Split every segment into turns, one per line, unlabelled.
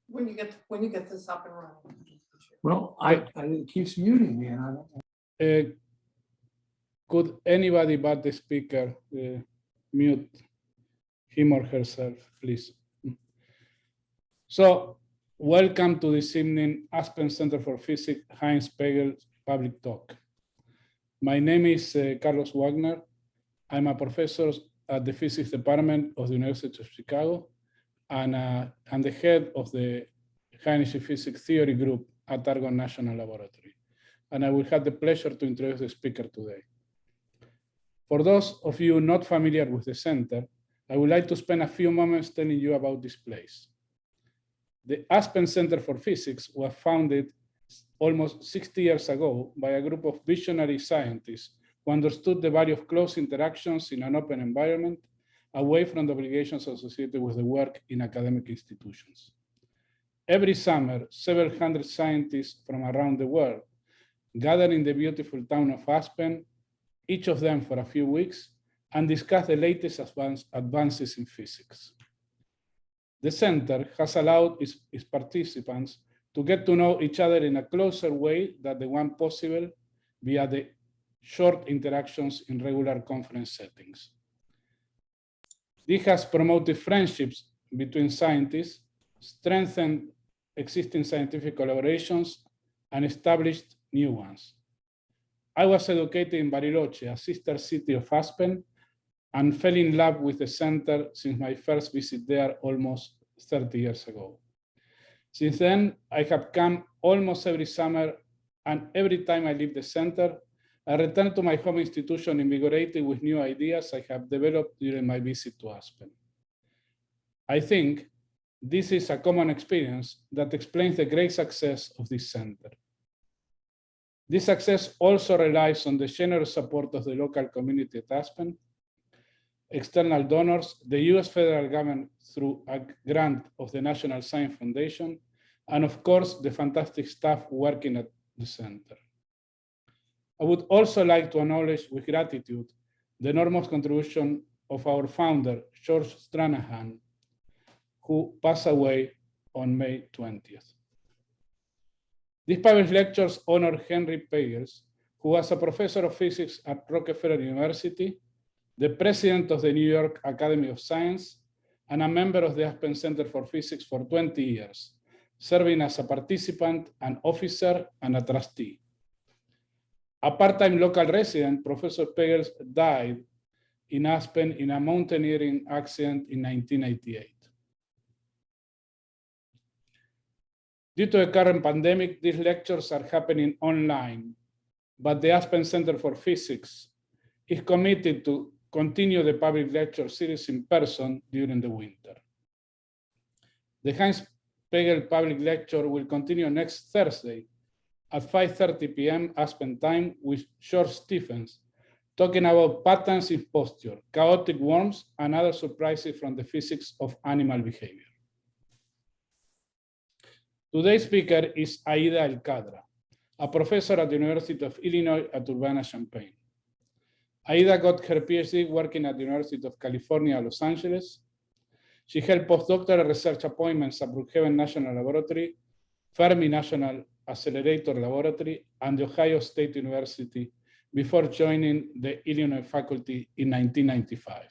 When you get this up and running.
Well, it keeps muting me, and I don't know.
Could anybody but the speaker mute him or herself, please? So, welcome to this evening Aspen Center for Physics Heinz Pagel public talk. My name is Carlos Wagner. I'm a professor at the physics department of the University of Chicago, and I'm the head of the high energy physics theory group at Argonne National Laboratory. And I will have the pleasure to introduce the speaker today. For those of you not familiar with the center, I would like to spend a few moments telling you about this place. The Aspen Center for Physics was founded almost 60 years ago by a group of visionary scientists who understood the value of close interactions in an open environment, away from the obligations associated with the work in academic institutions. Every summer, several hundred scientists from around the world gather in the beautiful town of Aspen, each of them for a few weeks, and discuss the latest advances in physics. The center has allowed its participants to get to know each other in a closer way than the one possible via the short interactions in regular conference settings. This has promoted friendships between scientists, strengthened existing scientific collaborations, and established new ones. I was educated in Bariloche, a sister city of Aspen, and fell in love with the center since my first visit there almost 30 years ago. Since then, I have come almost every summer, and every time I leave the center, I return to my home institution invigorated with new ideas I have developed during my visit to Aspen. I think this is a common experience that explains the great success of this center. This success also relies on the generous support of the local community at Aspen, external donors, the US federal government through a grant of the National Science Foundation, and of course, the fantastic staff working at the center. I would also like to acknowledge with gratitude the enormous contribution of our founder, George Stranahan, who passed away on May 20th. These public lectures honor Henry Pagels, who was a professor of physics at Rockefeller University, the president of the New York Academy of Science, and a member of the Aspen Center for Physics for 20 years, serving as a participant, an officer, and a trustee. A part-time local resident, Professor Pagels died in Aspen in a mountaineering accident in 1988. Due to the current pandemic, these lectures are happening online, but the Aspen Center for Physics is committed to continue the public lecture series in person during the winter. The Heinz Pagel public lecture will continue next Thursday at 5:30 p.m. Aspen time with George Stephens, talking about patterns in posture, chaotic worms, and other surprises from the physics of animal behavior. Today's speaker is Aida El Khadra, a professor at the University of Illinois at Urbana-Champaign. Aida got her PhD working at the University of California, Los Angeles. She held postdoctoral research appointments at Brookhaven National Laboratory, Fermi National Accelerator Laboratory, and the Ohio State University before joining the Illinois faculty in 1995.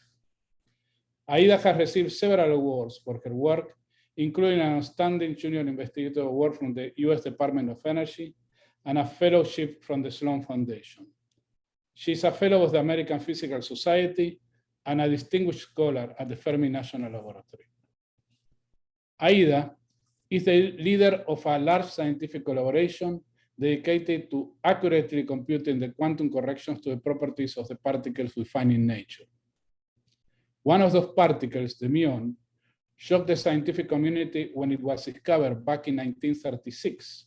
Aida has received several awards for her work, including an outstanding junior investigator award from the US Department of Energy and a fellowship from the Sloan Foundation. She is a fellow of the American Physical Society and a distinguished scholar at the Fermi National Laboratory. Aida is the leader of a large scientific collaboration dedicated to accurately computing the quantum corrections to the properties of the particles we find in nature. One of those particles, the muon, shocked the scientific community when it was discovered back in 1936,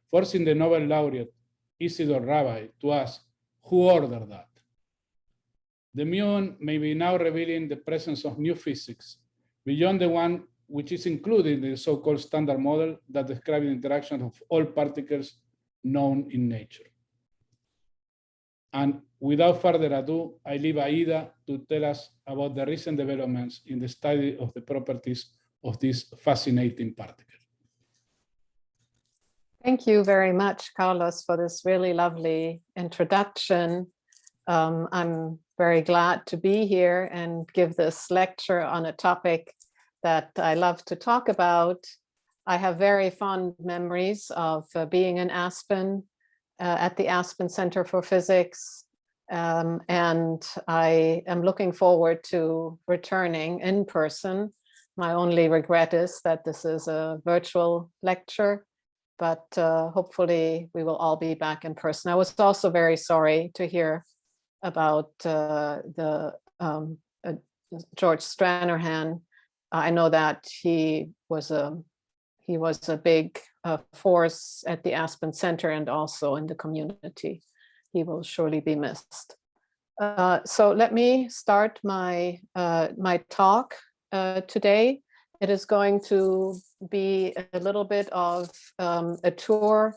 forcing the Nobel laureate Isidor Rabi to ask, who ordered that? The muon may be now revealing the presence of new physics beyond the one which is included in the so-called standard model that describes the interaction of all particles known in nature. And without further ado, I leave Aida to tell us about the recent developments in the study of the properties of this fascinating particle.
Thank you very much, Carlos, for this really lovely introduction. I'm very glad to be here and give this lecture on a topic that I love to talk about. I have very fond memories of being in Aspen, at the Aspen Center for Physics, and I am looking forward to returning in person. My only regret is that this is a virtual lecture, but hopefully we will all be back in person. I was also very sorry to hear about George Stranahan. I know that he was a big force at the Aspen Center and also in the community. He will surely be missed. So let me start my talk today. It is going to be a little bit of a tour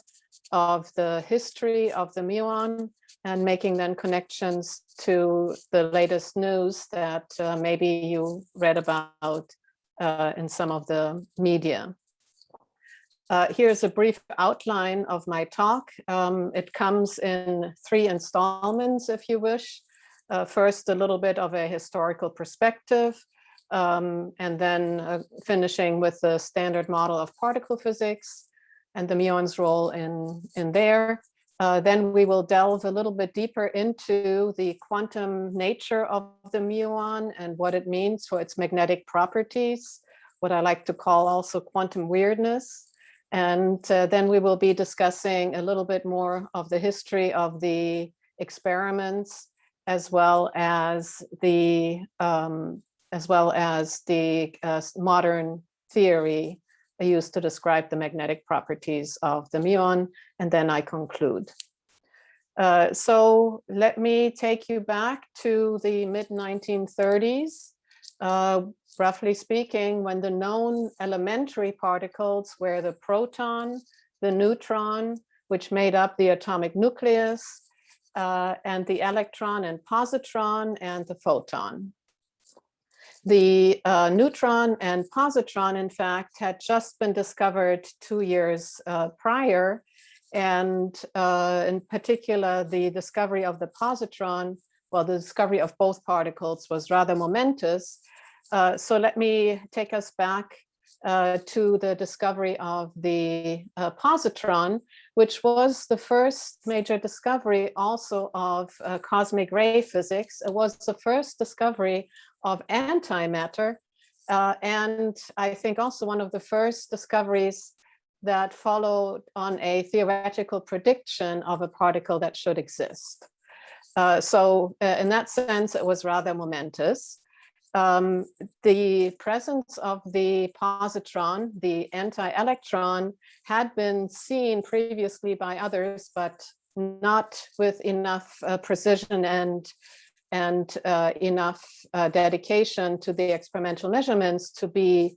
of the history of the muon and making then connections to the latest news that maybe you read about in some of the media. Here's a brief outline of my talk. It comes in 3 installments, if you wish. First, a little bit of a historical perspective, and then finishing with the standard model of particle physics and the muon's role in there. Then we will delve a little bit deeper into the quantum nature of the muon and what it means for its magnetic properties, what I like to call also quantum weirdness. And then we will be discussing a little bit more of the history of the experiments, as well as the modern theory used to describe the magnetic properties of the muon, and then I conclude. So let me take you back to the mid-1930s. Roughly speaking, when the known elementary particles were the proton, the neutron, which made up the atomic nucleus, and the electron and positron, and the photon. The neutron and positron, in fact, had just been discovered 2 years prior, and in particular, the discovery of the positron, well, the discovery of both particles was rather momentous. So let me take us back to the discovery of the positron, which was the first major discovery also of cosmic ray physics. It was the first discovery of antimatter, and I think also one of the first discoveries that followed on a theoretical prediction of a particle that should exist. So in that sense, it was rather momentous. The presence of the positron, the anti-electron, had been seen previously by others, but not with enough precision and enough dedication to the experimental measurements to be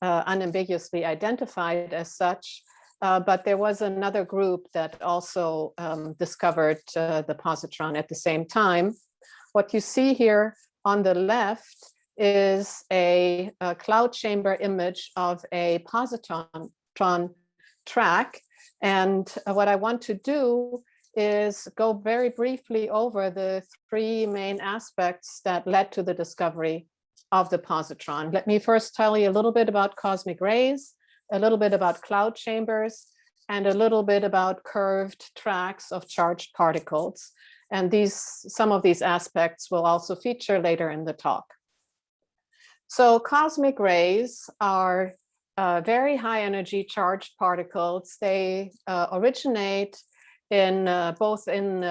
unambiguously identified as such. But there was another group that also discovered the positron at the same time. What you see here on the left is a cloud chamber image of a positron track. And what I want to do is go very briefly over the 3 main aspects that led to the discovery of the positron. Let me first tell you a little bit about cosmic rays, a little bit about cloud chambers, and a little bit about curved tracks of charged particles. And some of these aspects will also feature later in the talk. So cosmic rays are very high energy charged particles. They originate in both in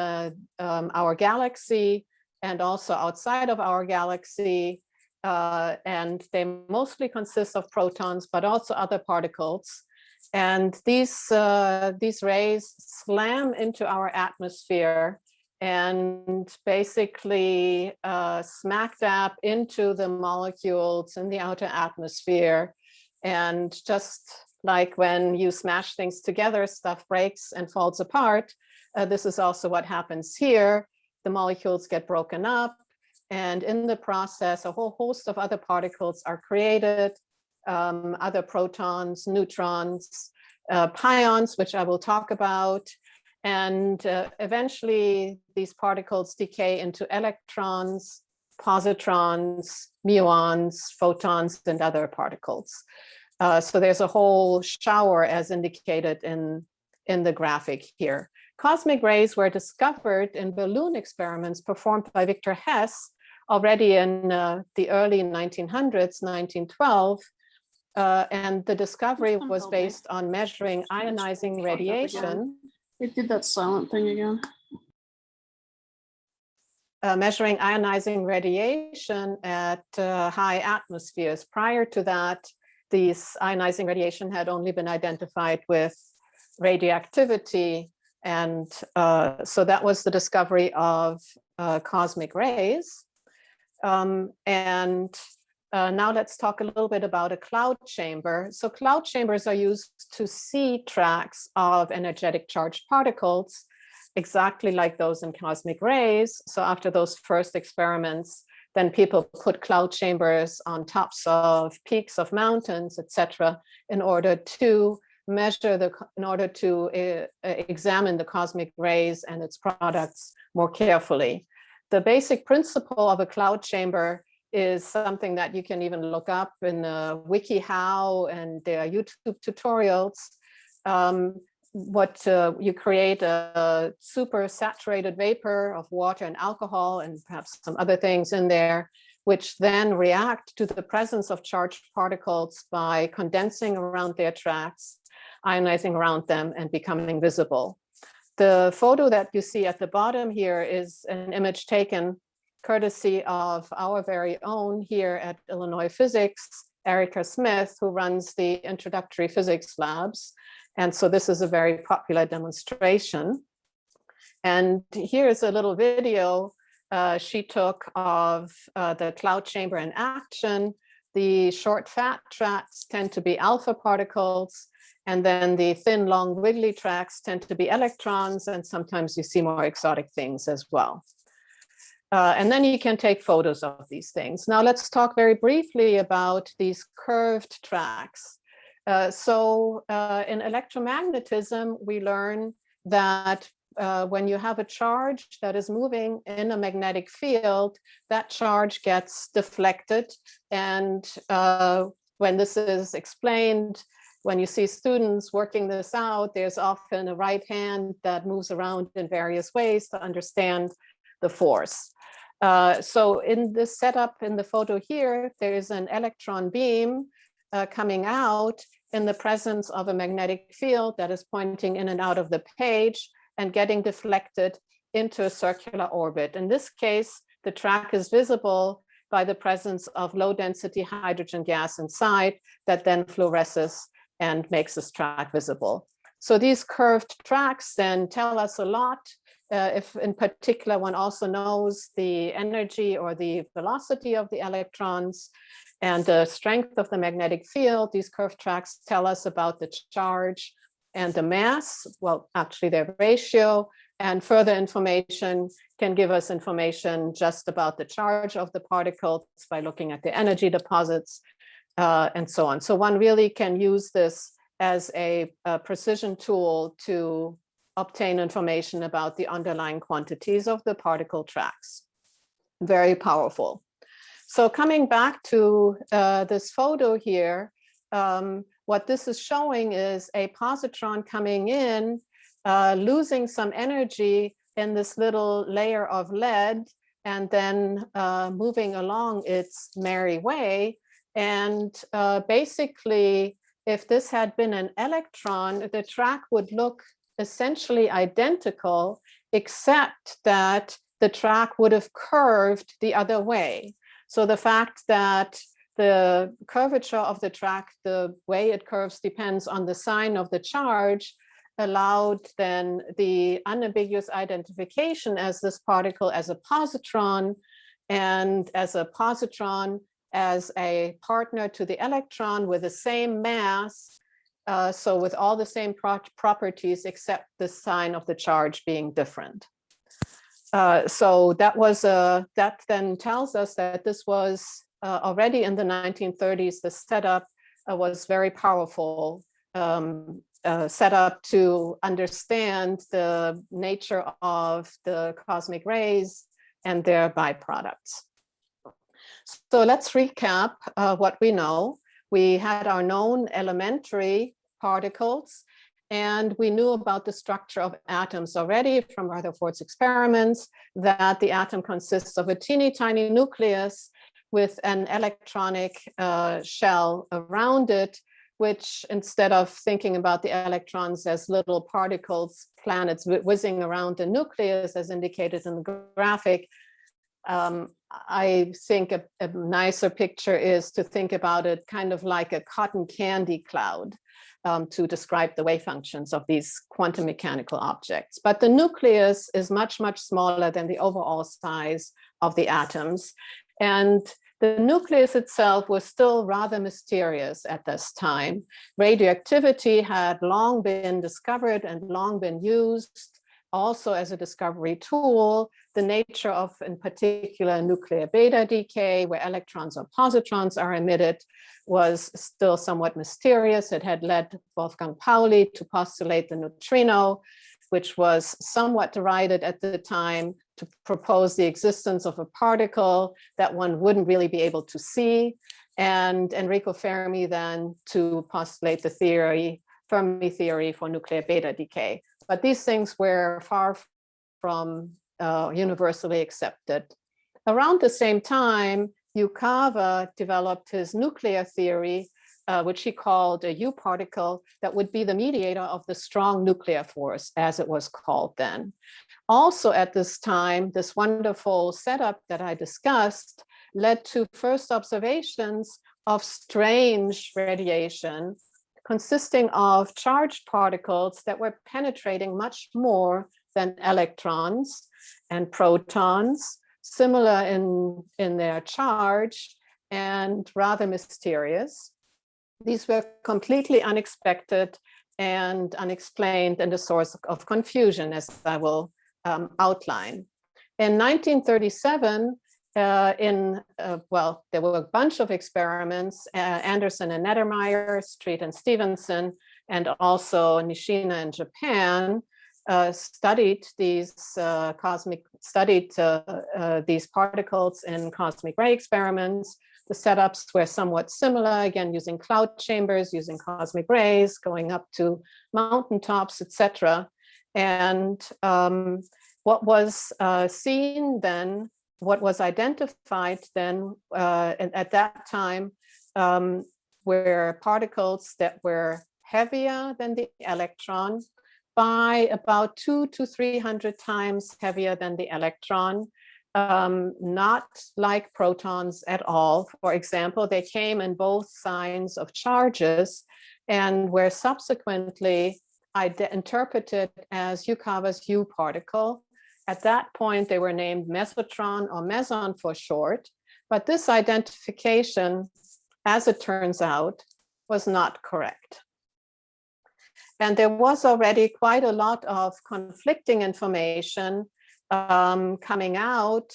our galaxy and also outside of our galaxy. And they mostly consist of protons, but also other particles. And these rays slam into our atmosphere and basically smack dab into the molecules in the outer atmosphere. And just like when you smash things together, stuff breaks and falls apart. This is also what happens here. The molecules get broken up, and in the process, a whole host of other particles are created, other protons, neutrons, pions, which I will talk about. And eventually these particles decay into electrons, positrons, muons, photons, and other particles. So there's a whole shower as indicated in the graphic here. Cosmic rays were discovered in balloon experiments performed by Victor Hess already in the early 1900s, 1912. And the discovery was based on measuring ionizing radiation.
It did that silent thing again.
Measuring ionizing radiation at high atmospheres. Prior to that, these ionizing radiation had only been identified with radioactivity. And so that was the discovery of cosmic rays. Now let's talk a little bit about a cloud chamber. So cloud chambers are used to see tracks of energetic charged particles, exactly like those in cosmic rays. So after those first experiments, then people put cloud chambers on tops of peaks of mountains, etc., in order to measure in order to examine the cosmic rays and its products more carefully. The basic principle of a cloud chamber is something that you can even look up in WikiHow, and there are YouTube tutorials. You create a super saturated vapor of water and alcohol and perhaps some other things in there, which then react to the presence of charged particles by condensing around their tracks, ionizing around them, and becoming visible. The photo that you see at the bottom here is an image taken courtesy of our very own here at Illinois Physics, Erica Smith, who runs the introductory physics labs. And so this is a very popular demonstration. And here's a little video she took of the cloud chamber in action. The short fat tracks tend to be alpha particles, and then the thin, long, wiggly tracks tend to be electrons, and sometimes you see more exotic things as well. And then you can take photos of these things. Now let's talk very briefly about these curved tracks. In electromagnetism, we learn that when you have a charge that is moving in a magnetic field, that charge gets deflected. And when this is explained, when you see students working this out, there's often a right hand that moves around in various ways to understand the force. So in this setup in the photo here, there is an electron beam coming out in the presence of a magnetic field that is pointing in and out of the page and getting deflected into a circular orbit. In this case, the track is visible by the presence of low density hydrogen gas inside that then fluoresces and makes this track visible. So these curved tracks then tell us a lot. If in particular one also knows the energy or the velocity of the electrons and the strength of the magnetic field, these curved tracks tell us about the charge and the mass, well, actually their ratio, and further information can give us information just about the charge of the particles by looking at the energy deposits and so on. So one really can use this as a precision tool to obtain information about the underlying quantities of the particle tracks. Very powerful. So coming back to this photo here, what this is showing is a positron coming in, losing some energy in this little layer of lead, and then moving along its merry way. And basically, if this had been an electron, the track would look essentially identical, except that the track would have curved the other way. So the fact that the curvature of the track, the way it curves depends on the sign of the charge, allowed then the unambiguous identification as this particle as a positron, and as a positron as a partner to the electron with the same mass, so with all the same properties except the sign of the charge being different. So that then tells us that this was already in the 1930s, the setup was very powerful set up to understand the nature of the cosmic rays and their byproducts. So let's recap what we know. We had our known elementary particles, and we knew about the structure of atoms already from Rutherford's experiments, that the atom consists of a teeny tiny nucleus with an electronic shell around it, which, instead of thinking about the electrons as little particles, planets whizzing around the nucleus as indicated in the graphic, I think a nicer picture is to think about it kind of like a cotton candy cloud to describe the wave functions of these quantum mechanical objects. But the nucleus is much, much smaller than the overall size of the atoms. And the nucleus itself was still rather mysterious at this time. Radioactivity had long been discovered and long been used also as a discovery tool. The nature of, in particular, nuclear beta decay, where electrons or positrons are emitted, was still somewhat mysterious. It had led Wolfgang Pauli to postulate the neutrino, which was somewhat derided at the time, to propose the existence of a particle that one wouldn't really be able to see. And Enrico Fermi then to postulate the theory, Fermi theory for nuclear beta decay. But these things were far from universally accepted. Around the same time, Yukawa developed his nuclear theory, which he called a U particle that would be the mediator of the strong nuclear force, as it was called then. Also at this time, this wonderful setup that I discussed led to first observations of strange radiation consisting of charged particles that were penetrating much more than electrons and protons, similar in their charge and rather mysterious. These were completely unexpected and unexplained and a source of confusion, as I will outline. In 1937, well, there were a bunch of experiments, Anderson and Nettermeyer, Street and Stevenson, and also Nishina in Japan, studied these these particles in cosmic ray experiments. The setups were somewhat similar, again, using cloud chambers, using cosmic rays, going up to mountaintops, etc. And what was seen then, what was identified then at that time were particles that were heavier than the electron by about 200 to 300 times heavier than the electron, not like protons at all. For example, they came in both signs of charges and were subsequently interpreted as Yukawa's U particle. At that point, they were named mesotron or meson for short, but this identification, as it turns out, was not correct. And there was already quite a lot of conflicting information coming out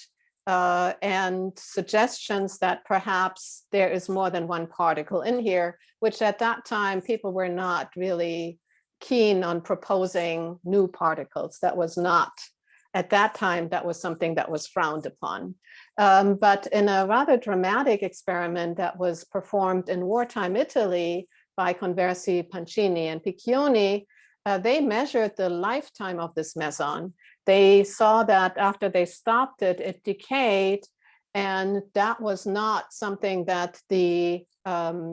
and suggestions that perhaps there is more than one particle in here, which at that time people were not really keen on proposing new particles. That was not, at that time, that was something that was frowned upon. But in a rather dramatic experiment that was performed in wartime Italy by Conversi, Pancini, and Piccioni, they measured the lifetime of this meson. They saw that after they stopped it, it decayed, and that was not something that the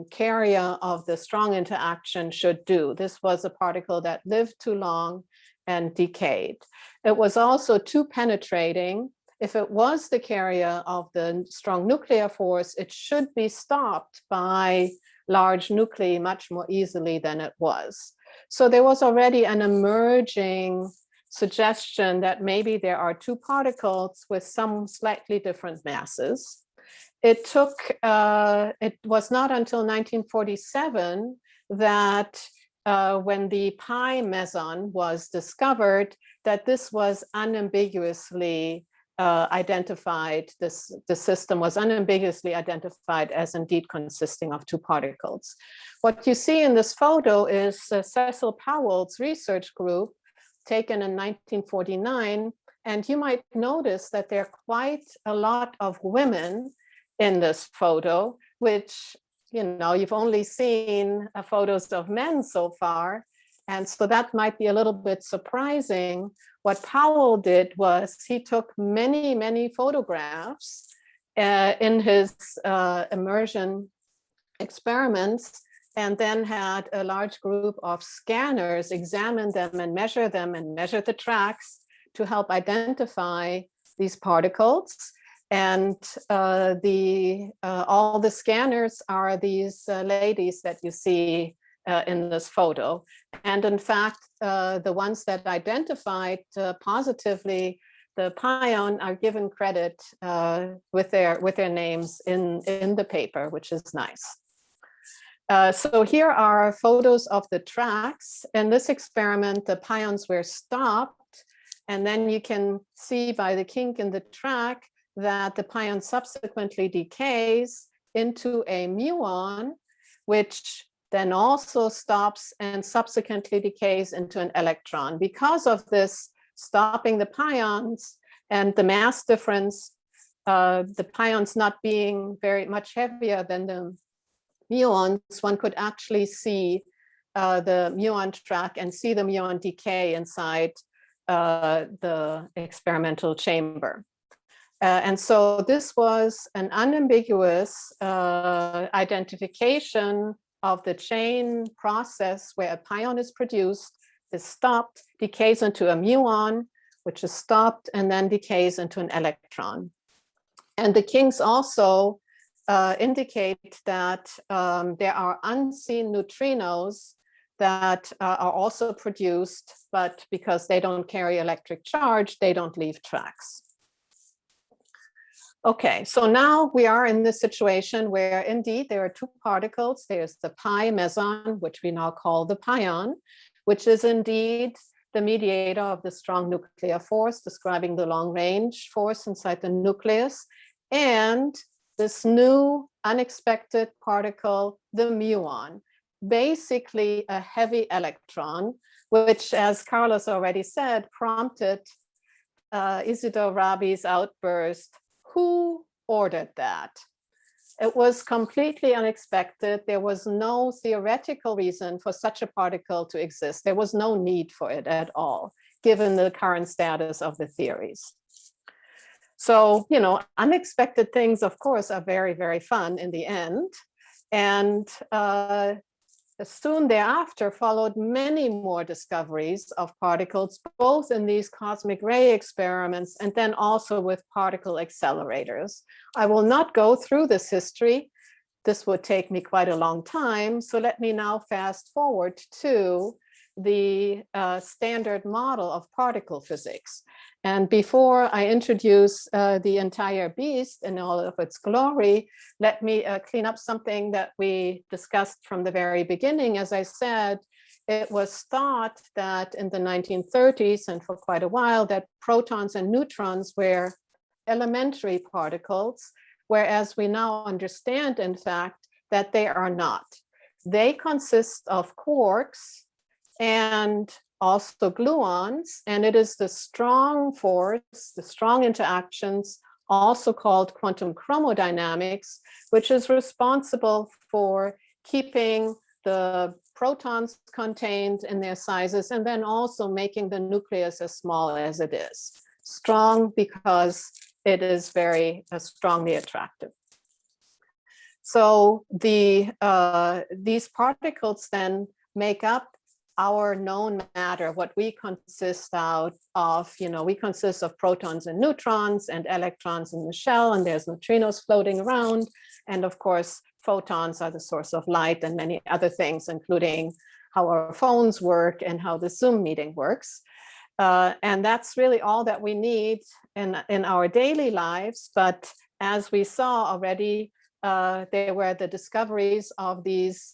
carrier of the strong interaction should do. This was a particle that lived too long and decayed. It was also too penetrating. If it was the carrier of the strong nuclear force, it should be stopped by large nuclei much more easily than it was. So there was already an emerging suggestion that maybe there are two particles with some slightly different masses. It was not until 1947 that when the pi meson was discovered, that this was unambiguously identified this, the system was unambiguously identified as indeed consisting of two particles. What you see in this photo is Cecil Powell's research group taken in 1949. And you might notice that there are quite a lot of women in this photo, which, you know, you've only seen photos of men so far. And so that might be a little bit surprising. What Powell did was he took many, many photographs in his immersion experiments, and then had a large group of scanners examine them and measure the tracks to help identify these particles. And all the scanners are these ladies that you see in this photo. And in fact, the ones that identified positively the pion are given credit with their names in the paper, which is nice. So here are photos of the tracks. In this experiment, the pions were stopped. And then you can see by the kink in the track that the pion subsequently decays into a muon, which then also stops and subsequently decays into an electron. Because of this stopping the pions and the mass difference, the pions not being very much heavier than the muons, one could actually see the muon track and see the muon decay inside the experimental chamber. And so this was an unambiguous identification of the chain process where a pion is produced, is stopped, decays into a muon, which is stopped, and then decays into an electron. And the kinks also indicate that there are unseen neutrinos that are also produced, but because they don't carry electric charge, they don't leave tracks. Okay, so now we are in this situation where indeed there are two particles. There's the pi meson, which we now call the pion, which is indeed the mediator of the strong nuclear force, describing the long range force inside the nucleus, and this new unexpected particle, the muon, basically a heavy electron, which, as Carlos already said, prompted Isidor Rabi's outburst, "Who ordered that?" It was completely unexpected. There was no theoretical reason for such a particle to exist. There was no need for it at all, given the current status of the theories. So, you know, unexpected things, of course, are very, very fun in the end. And soon thereafter followed many more discoveries of particles, both in these cosmic ray experiments and then also with particle accelerators. I will not go through this history. This would take me quite a long time. So let me now fast forward to the standard model of particle physics. And before I introduce the entire beast in all of its glory, let me clean up something that we discussed from the very beginning. As I said, it was thought that in the 1930s and for quite a while that protons and neutrons were elementary particles, whereas we now understand, in fact, that they are not. They consist of quarks and also gluons, and it is the strong force, the strong interactions, also called quantum chromodynamics, which is responsible for keeping the protons contained in their sizes and then also making the nucleus as small as it is. Strong because it is very strongly attractive. So these particles then make up our known matter, what we consist out of. You know, we consist of protons and neutrons and electrons in the shell, and there's neutrinos floating around. And of course, photons are the source of light and many other things, including how our phones work and how the Zoom meeting works. And that's really all that we need in our daily lives. But as we saw already, there were the discoveries of these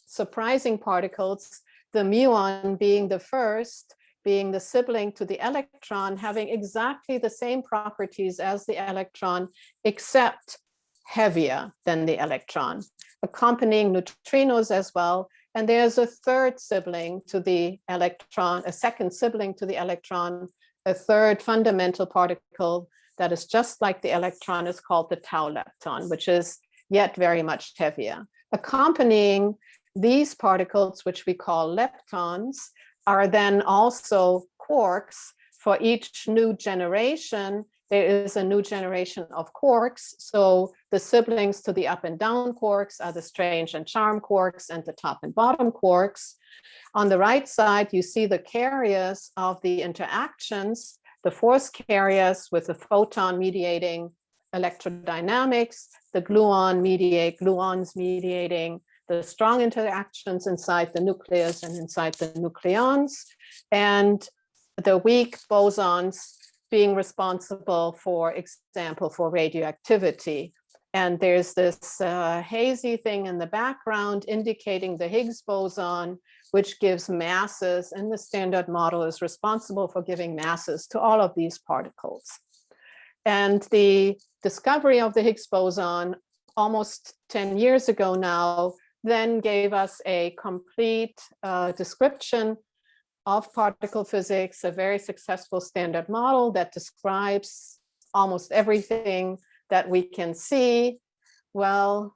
surprising particles, the muon being the first, being the sibling to the electron, having exactly the same properties as the electron, except heavier than the electron, accompanying neutrinos as well. And there's a third sibling to the electron, a second sibling to the electron, a third fundamental particle that is just like the electron, is called the tau lepton, which is yet very much heavier. Accompanying these particles, which we call leptons, are then also quarks. For each new generation, there is a new generation of quarks. So the siblings to the up and down quarks are the strange and charm quarks and the top and bottom quarks. On the right side, you see the carriers of the interactions, the force carriers with the photon mediating electrodynamics, the gluons mediating the strong interactions inside the nucleus and inside the nucleons, and the weak bosons being responsible, for example, for radioactivity. And there's this hazy thing in the background indicating the Higgs boson, which gives masses, and the standard model is responsible for giving masses to all of these particles. And the discovery of the Higgs boson almost 10 years ago now then gave us a complete description of particle physics, a very successful standard model that describes almost everything that we can see. Well,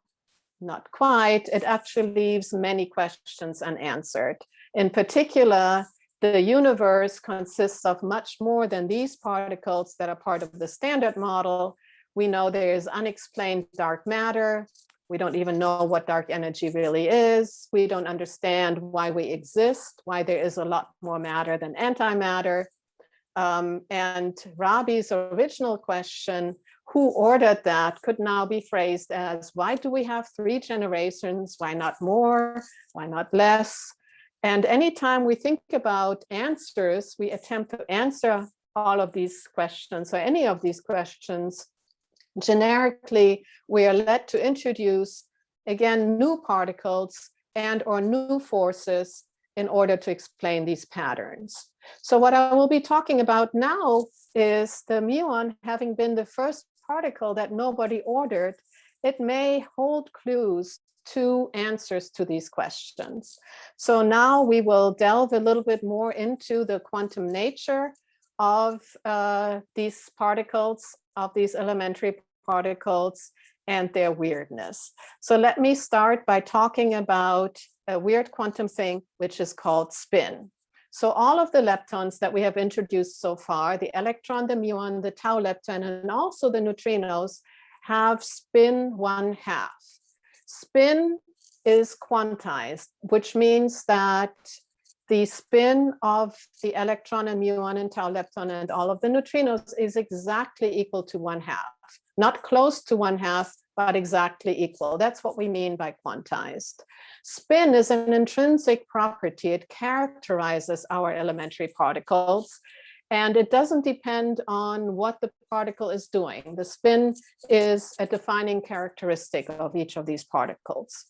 not quite. It actually leaves many questions unanswered. In particular, the universe consists of much more than these particles that are part of the standard model. We know there is unexplained dark matter. We don't even know what dark energy really is. We don't understand why we exist, why there is a lot more matter than antimatter. And Rabi's original question, who ordered that, could now be phrased as, why do we have 3 generations? Why not more? Why not less? And anytime we think about answers, we attempt to answer all of these questions, or any of these questions, generically, we are led to introduce, again, new particles and or new forces in order to explain these patterns. So what I will be talking about now is the muon having been the first particle that nobody ordered. It may hold clues to answers to these questions. So now we will delve a little bit more into the quantum nature of these particles, of these elementary particles, and their weirdness. So let me start by talking about a weird quantum thing, which is called spin. So all of the leptons that we have introduced so far, the electron, the muon, the tau lepton, and also the neutrinos, have spin 1/2. Spin is quantized, which means that the spin of the electron and muon and tau lepton and all of the neutrinos is exactly equal to 1/2. Not close to 1/2, but exactly equal. That's what we mean by quantized. Spin is an intrinsic property. It characterizes our elementary particles, and it doesn't depend on what the particle is doing. The spin is a defining characteristic of each of these particles.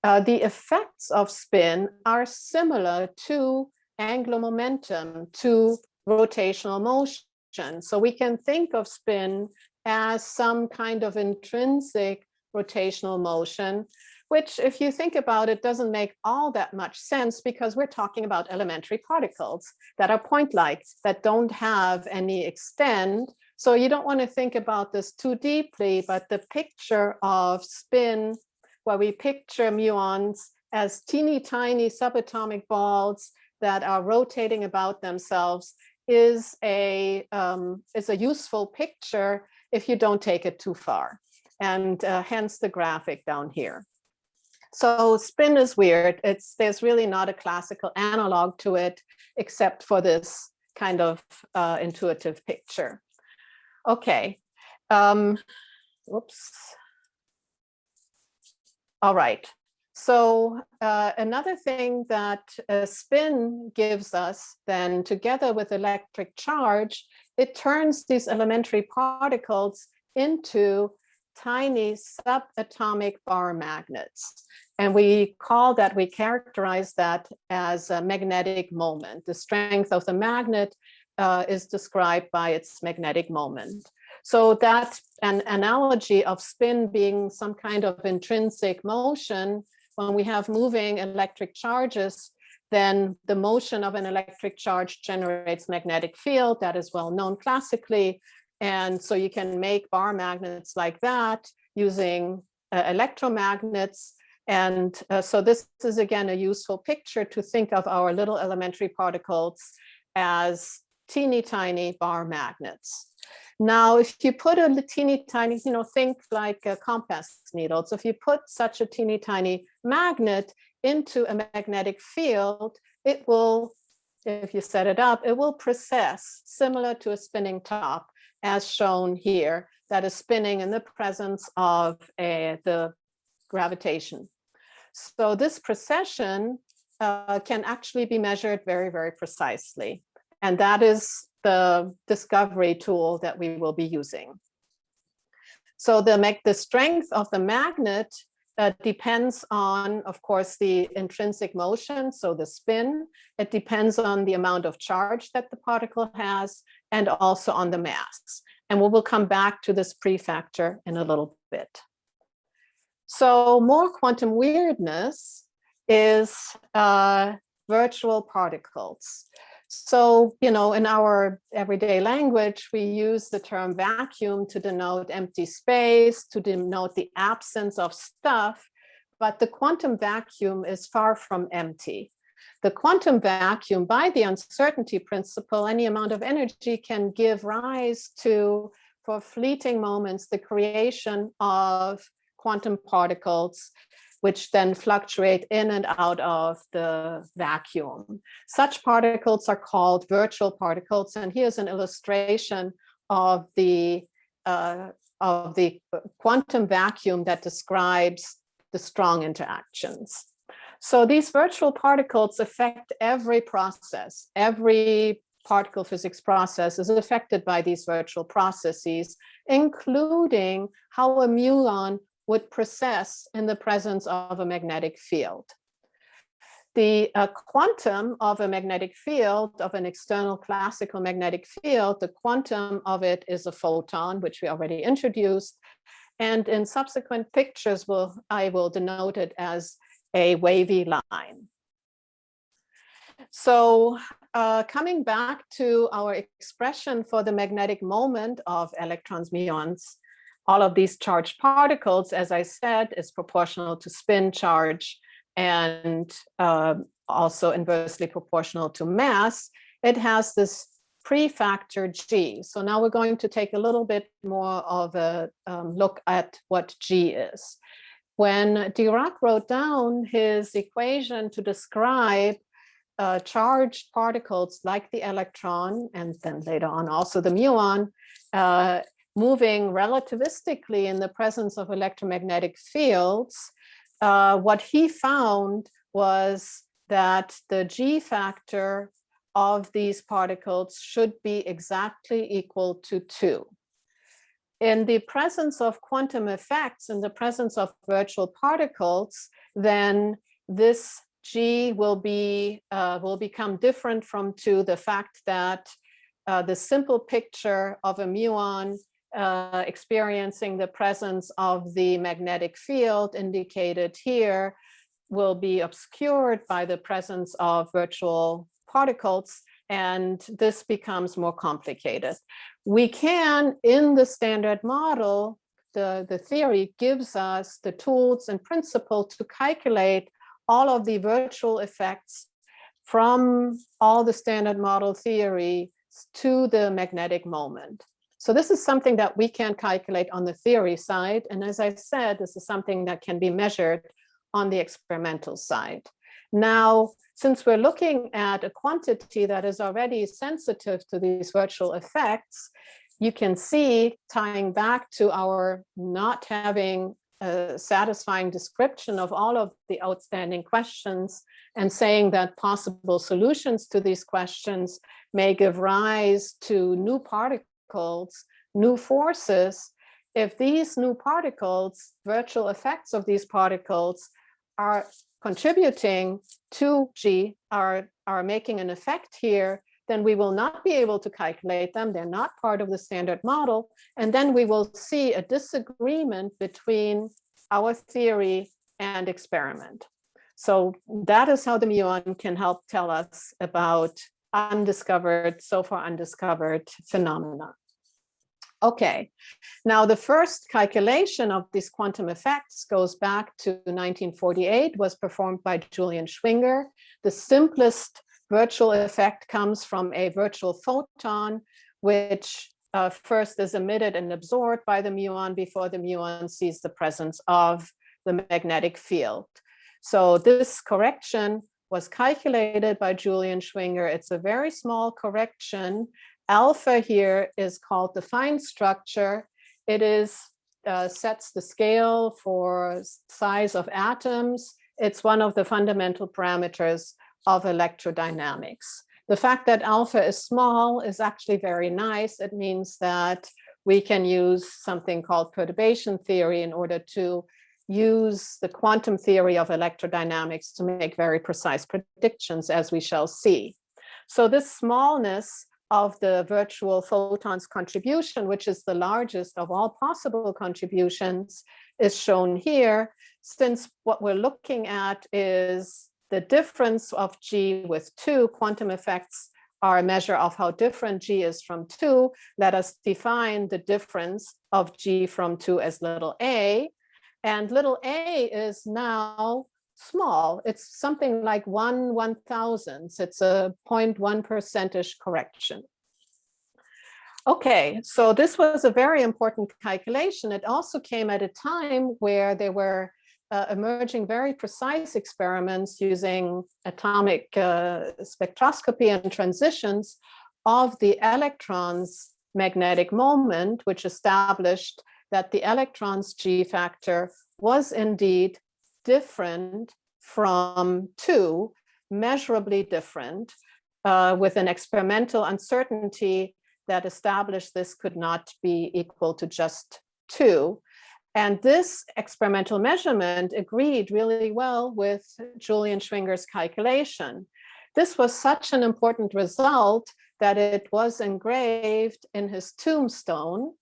The effects of spin are similar to angular momentum, to rotational motion. So we can think of spin as some kind of intrinsic rotational motion, which, if you think about it, doesn't make all that much sense, because we're talking about elementary particles that are point-like, that don't have any extent. So you don't want to think about this too deeply, but the picture of spin, where we picture muons as teeny tiny subatomic balls that are rotating about themselves, is a useful picture if you don't take it too far, and hence the graphic down here. So spin is weird. There's really not a classical analog to it, except for this kind of intuitive picture. Okay, whoops. All right, so another thing that spin gives us then, together with electric charge, it turns these elementary particles into tiny subatomic bar magnets. And we characterize that as a magnetic moment. The strength of the magnet is described by its magnetic moment. So that's an analogy of spin being some kind of intrinsic motion. When we have moving electric charges, then the motion of an electric charge generates magnetic field. That is well known classically. And so you can make bar magnets like that using electromagnets. And so this is, again, a useful picture to think of our little elementary particles as teeny tiny bar magnets. Now, if you put a teeny tiny, think like compass needles. If you put such a teeny tiny magnet into a magnetic field, it will, if you set it up, it will precess similar to a spinning top, as shown here, that is spinning in the presence of the gravitation. So this precession can actually be measured very, very precisely. And that is the discovery tool that we will be using. So the strength of the magnet depends on, of course, the intrinsic motion, so the spin. It depends on the amount of charge that the particle has, and also on the mass. And we will come back to this prefactor in a little bit. So more quantum weirdness is virtual particles. So, in our everyday language, we use the term vacuum to denote empty space, to denote the absence of stuff, but the quantum vacuum is far from empty. The quantum vacuum, by the uncertainty principle, any amount of energy can give rise to, for fleeting moments, the creation of quantum particles, which then fluctuate in and out of the vacuum. Such particles are called virtual particles. And here's an illustration of the quantum vacuum that describes the strong interactions. So these virtual particles affect every process. Every particle physics process is affected by these virtual processes, including how a muon would precess in the presence of a magnetic field. The quantum of a magnetic field, of an external classical magnetic field, the quantum of it is a photon, which we already introduced. And in subsequent pictures, I will denote it as a wavy line. So coming back to our expression for the magnetic moment of electrons, muons, all of these charged particles, as I said, is proportional to spin charge and also inversely proportional to mass. It has this prefactor G. So now we're going to take a little bit more of a look at what G is. When Dirac wrote down his equation to describe charged particles like the electron, and then later on also the muon, moving relativistically in the presence of electromagnetic fields, what he found was that the G factor of these particles should be exactly equal to 2. In the presence of quantum effects, in the presence of virtual particles, then this G will become different from 2. The fact that the simple picture of a muon experiencing the presence of the magnetic field indicated here will be obscured by the presence of virtual particles, and this becomes more complicated. We can, in the standard model, the theory gives us the tools and principle to calculate all of the virtual effects from all the standard model theory to the magnetic moment. So this is something that we can calculate on the theory side. And as I said, this is something that can be measured on the experimental side. Now, since we're looking at a quantity that is already sensitive to these virtual effects, you can see, tying back to our not having a satisfying description of all of the outstanding questions and saying that possible solutions to these questions may give rise to new particles, new forces, if these new particles, virtual effects of these particles are contributing to G, are making an effect here, then we will not be able to calculate them. They're not part of the standard model. And then we will see a disagreement between our theory and experiment. So that is how the muon can help tell us about so far undiscovered phenomena. Okay, now the first calculation of these quantum effects goes back to 1948, was performed by Julian Schwinger. The simplest virtual effect comes from a virtual photon, which first is emitted and absorbed by the muon before the muon sees the presence of the magnetic field. So this correction was calculated by Julian Schwinger. It's a very small correction. Alpha here is called the fine structure. It is sets the scale for size of atoms. It's one of the fundamental parameters of electrodynamics. The fact that alpha is small is actually very nice. It means that we can use something called perturbation theory in order to use the quantum theory of electrodynamics to make very precise predictions, as we shall see. So this smallness of the virtual photon's contribution, which is the largest of all possible contributions, is shown here, since what we're looking at is the difference of G with 2. Quantum effects are a measure of how different G is from 2. Let us define the difference of G from 2 as little a. And little a is now small. It's something like 1/1000. It's a 0.1% correction. Okay, so this was a very important calculation. It also came at a time where there were emerging very precise experiments using atomic spectroscopy and transitions of the electron's magnetic moment, which established that the electron's G factor was indeed different from 2, measurably different, with an experimental uncertainty that established this could not be equal to just 2. And this experimental measurement agreed really well with Julian Schwinger's calculation. This was such an important result that it was engraved in his tombstone.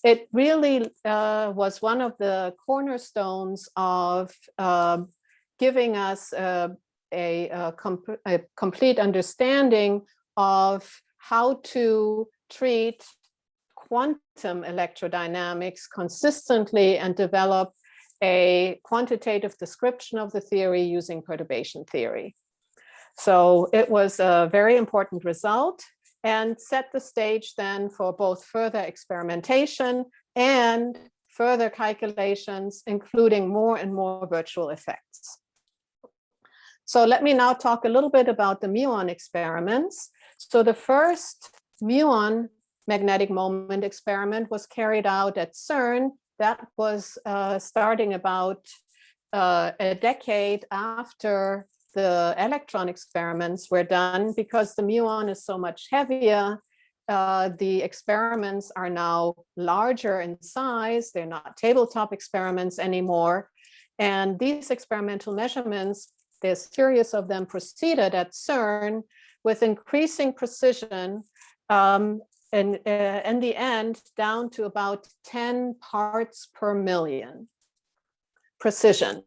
It really was one of the cornerstones of giving us a complete understanding of how to treat quantum electrodynamics consistently and develop a quantitative description of the theory using perturbation theory. So it was a very important result and set the stage then for both further experimentation and further calculations, including more and more virtual effects. So let me now talk a little bit about the muon experiments. So the first muon magnetic moment experiment was carried out at CERN. That was starting about a decade after the electron experiments were done. Because the muon is so much heavier, the experiments are now larger in size. They're not tabletop experiments anymore. And these experimental measurements, there's a series of them, proceeded at CERN with increasing precision, and in the end, down to about 10 parts per million precision.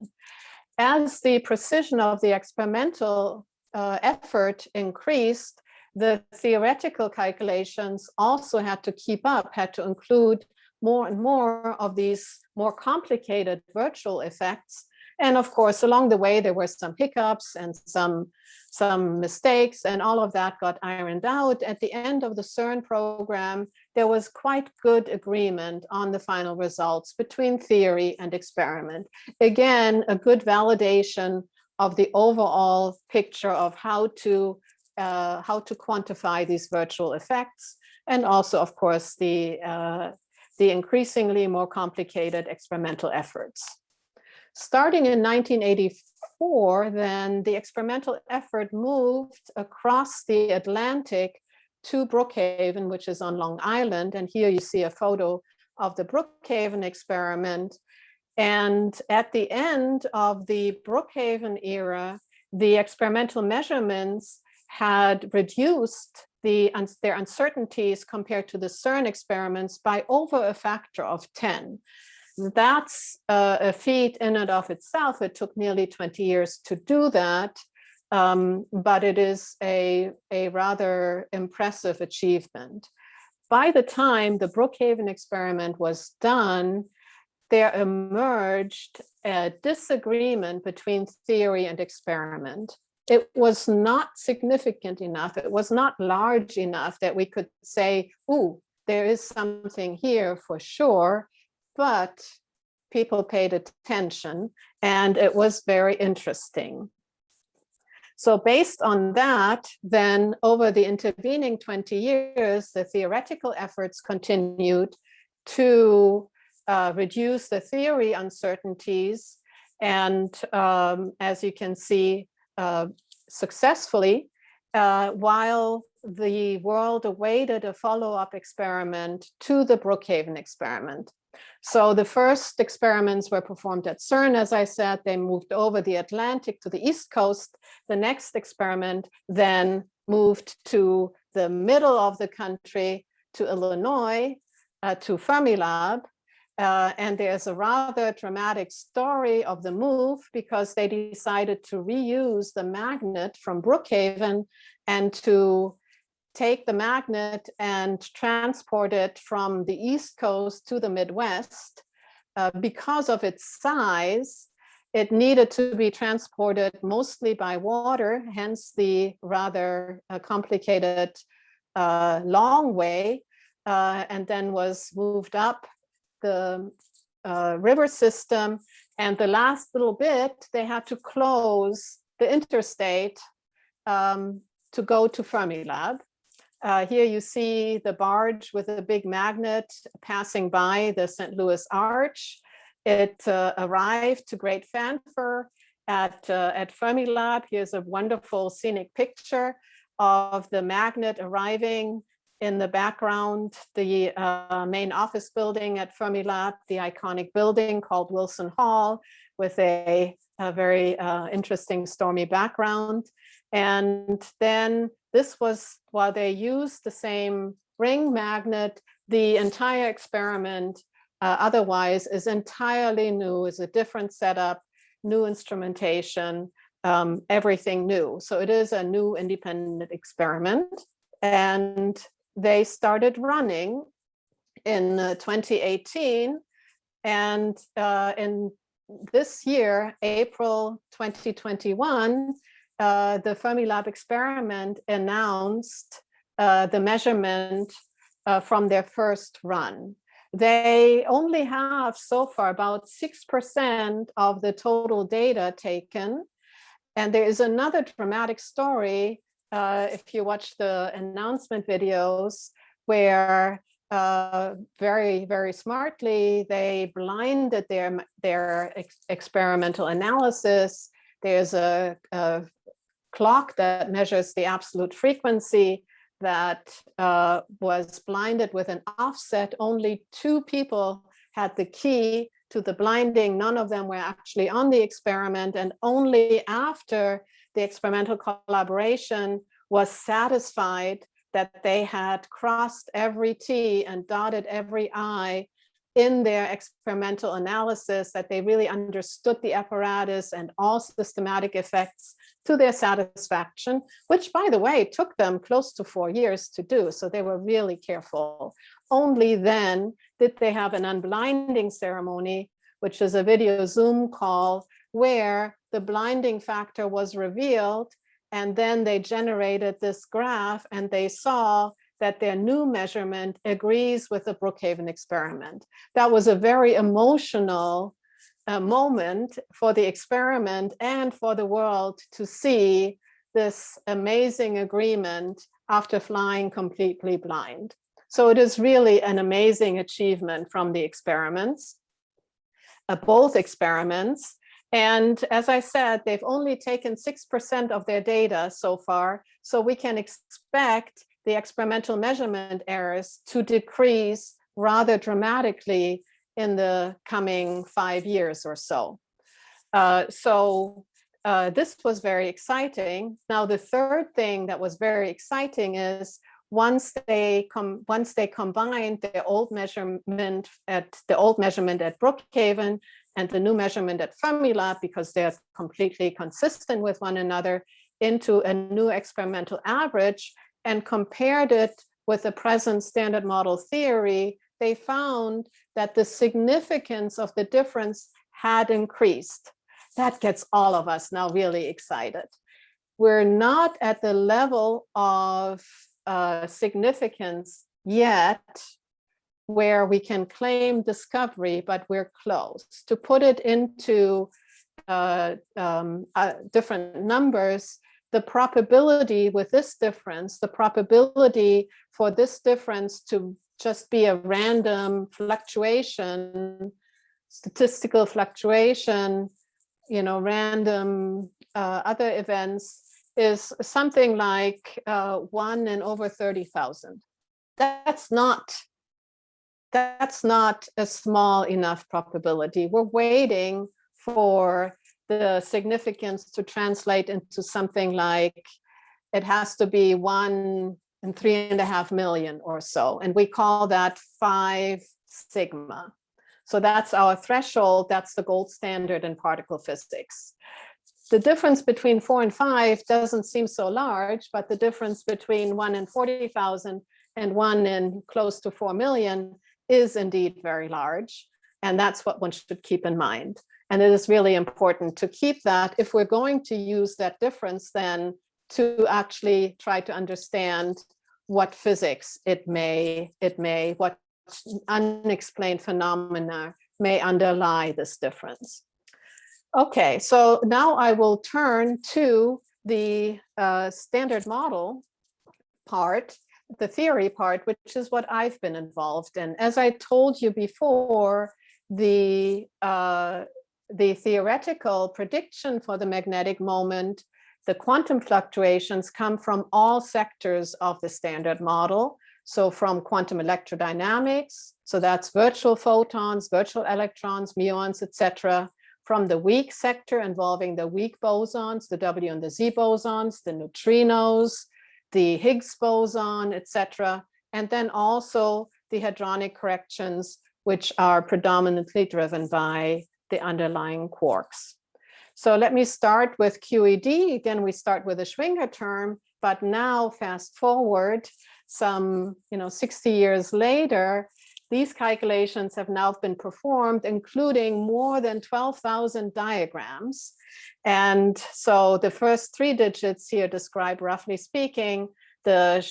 As the precision of the experimental effort increased, the theoretical calculations also had to keep up, had to include more and more of these more complicated virtual effects. And of course, along the way, there were some hiccups and some mistakes, and all of that got ironed out. At the end of the CERN program, there was quite good agreement on the final results between theory and experiment. Again, a good validation of the overall picture of how to quantify these virtual effects, and also, of course, the increasingly more complicated experimental efforts. Starting in 1984, then the experimental effort moved across the Atlantic to Brookhaven, which is on Long Island. And here you see a photo of the Brookhaven experiment. And at the end of the Brookhaven era, the experimental measurements had reduced their uncertainties compared to the CERN experiments by over a factor of 10. That's a feat in and of itself. It took nearly 20 years to do that, but it is a rather impressive achievement. By the time the Brookhaven experiment was done, there emerged a disagreement between theory and experiment. It was not significant enough. It was not large enough that we could say, ooh, there is something here for sure, but people paid attention and it was very interesting. So based on that, then over the intervening 20 years, the theoretical efforts continued to reduce the theory uncertainties. And as you can see, successfully, while the world awaited a follow-up experiment to the Brookhaven experiment. So the first experiments were performed at CERN, as I said. They moved over the Atlantic to the East Coast. The next experiment then moved to the middle of the country, to Illinois, to Fermilab. And there's a rather dramatic story of the move because they decided to reuse the magnet from Brookhaven and to take the magnet and transport it from the East Coast to the Midwest. Because of its size, it needed to be transported mostly by water, hence the rather complicated long way, and then was moved up the river system. And the last little bit, they had to close the interstate to go to Fermilab. Here you see the barge with a big magnet passing by the St. Louis Arch. It arrived to great fanfare at Fermilab. Here's a wonderful scenic picture of the magnet arriving. In the background, the main office building at Fermilab, the iconic building called Wilson Hall, with a very interesting stormy background. And then this was, while they used the same ring magnet, the entire experiment otherwise is entirely new, is a different setup, new instrumentation, everything new. So it is a new independent experiment. And they started running in 2018. And in this year, April 2021, the Fermilab experiment announced the measurement from their first run. They only have so far about 6% of the total data taken. And there is another dramatic story if you watch the announcement videos where very, very smartly, they blinded their experimental analysis. There's a clock that measures the absolute frequency that was blinded with an offset. Only 2 people had the key to the blinding. None of them were actually on the experiment. And only after the experimental collaboration was satisfied that they had crossed every T and dotted every I in their experimental analysis, that they really understood the apparatus and all systematic effects to their satisfaction, which, by the way, took them close to 4 years to do. So they were really careful. Only then did they have an unblinding ceremony, which is a video Zoom call where the blinding factor was revealed. And then they generated this graph and they saw that their new measurement agrees with the Brookhaven experiment. That was a very emotional moment for the experiment and for the world to see this amazing agreement after flying completely blind. So it is really an amazing achievement from the experiments, both experiments. And as I said, they've only taken 6% of their data so far, so we can expect the experimental measurement errors to decrease rather dramatically in the coming 5 years or so. This was very exciting. Now, the third thing that was very exciting is once they combined the old measurement at Brookhaven and the new measurement at Fermilab, because they're completely consistent with one another, into a new experimental average and compared it with the present standard model theory, they found that the significance of the difference had increased. That gets all of us now really excited. We're not at the level of significance yet where we can claim discovery, but we're close. To put it into different numbers, the probability with this difference, the probability for this difference to just be a random fluctuation, statistical fluctuation, random other events, is something like 1 in over 30,000. That's not a small enough probability. We're waiting for the significance to translate into something like, it has to be 1 in 3.5 million or so. And we call that 5 sigma. So that's our threshold. That's the gold standard in particle physics. The difference between 4 and 5 doesn't seem so large, but the difference between 1 in 40,000 and 1 in close to 4 million is indeed very large. And that's what one should keep in mind. And it is really important to keep that if we're going to use that difference then to actually try to understand what physics what unexplained phenomena may underlie this difference. Okay, so now I will turn to the standard model part, the theory part, which is what I've been involved in. As I told you before, the theoretical prediction for the magnetic moment, the quantum fluctuations come from all sectors of the standard model. So from quantum electrodynamics, so that's virtual photons, virtual electrons, muons, etc. From the weak sector involving the weak bosons, the W and the Z bosons, the neutrinos, the Higgs boson, etc. And then also the hadronic corrections, which are predominantly driven by the underlying quarks. So let me start with QED. Again, we start with a Schwinger term, but now fast forward some 60 years later, these calculations have now been performed, including more than 12,000 diagrams. And so the first 3 digits here describe, roughly speaking, the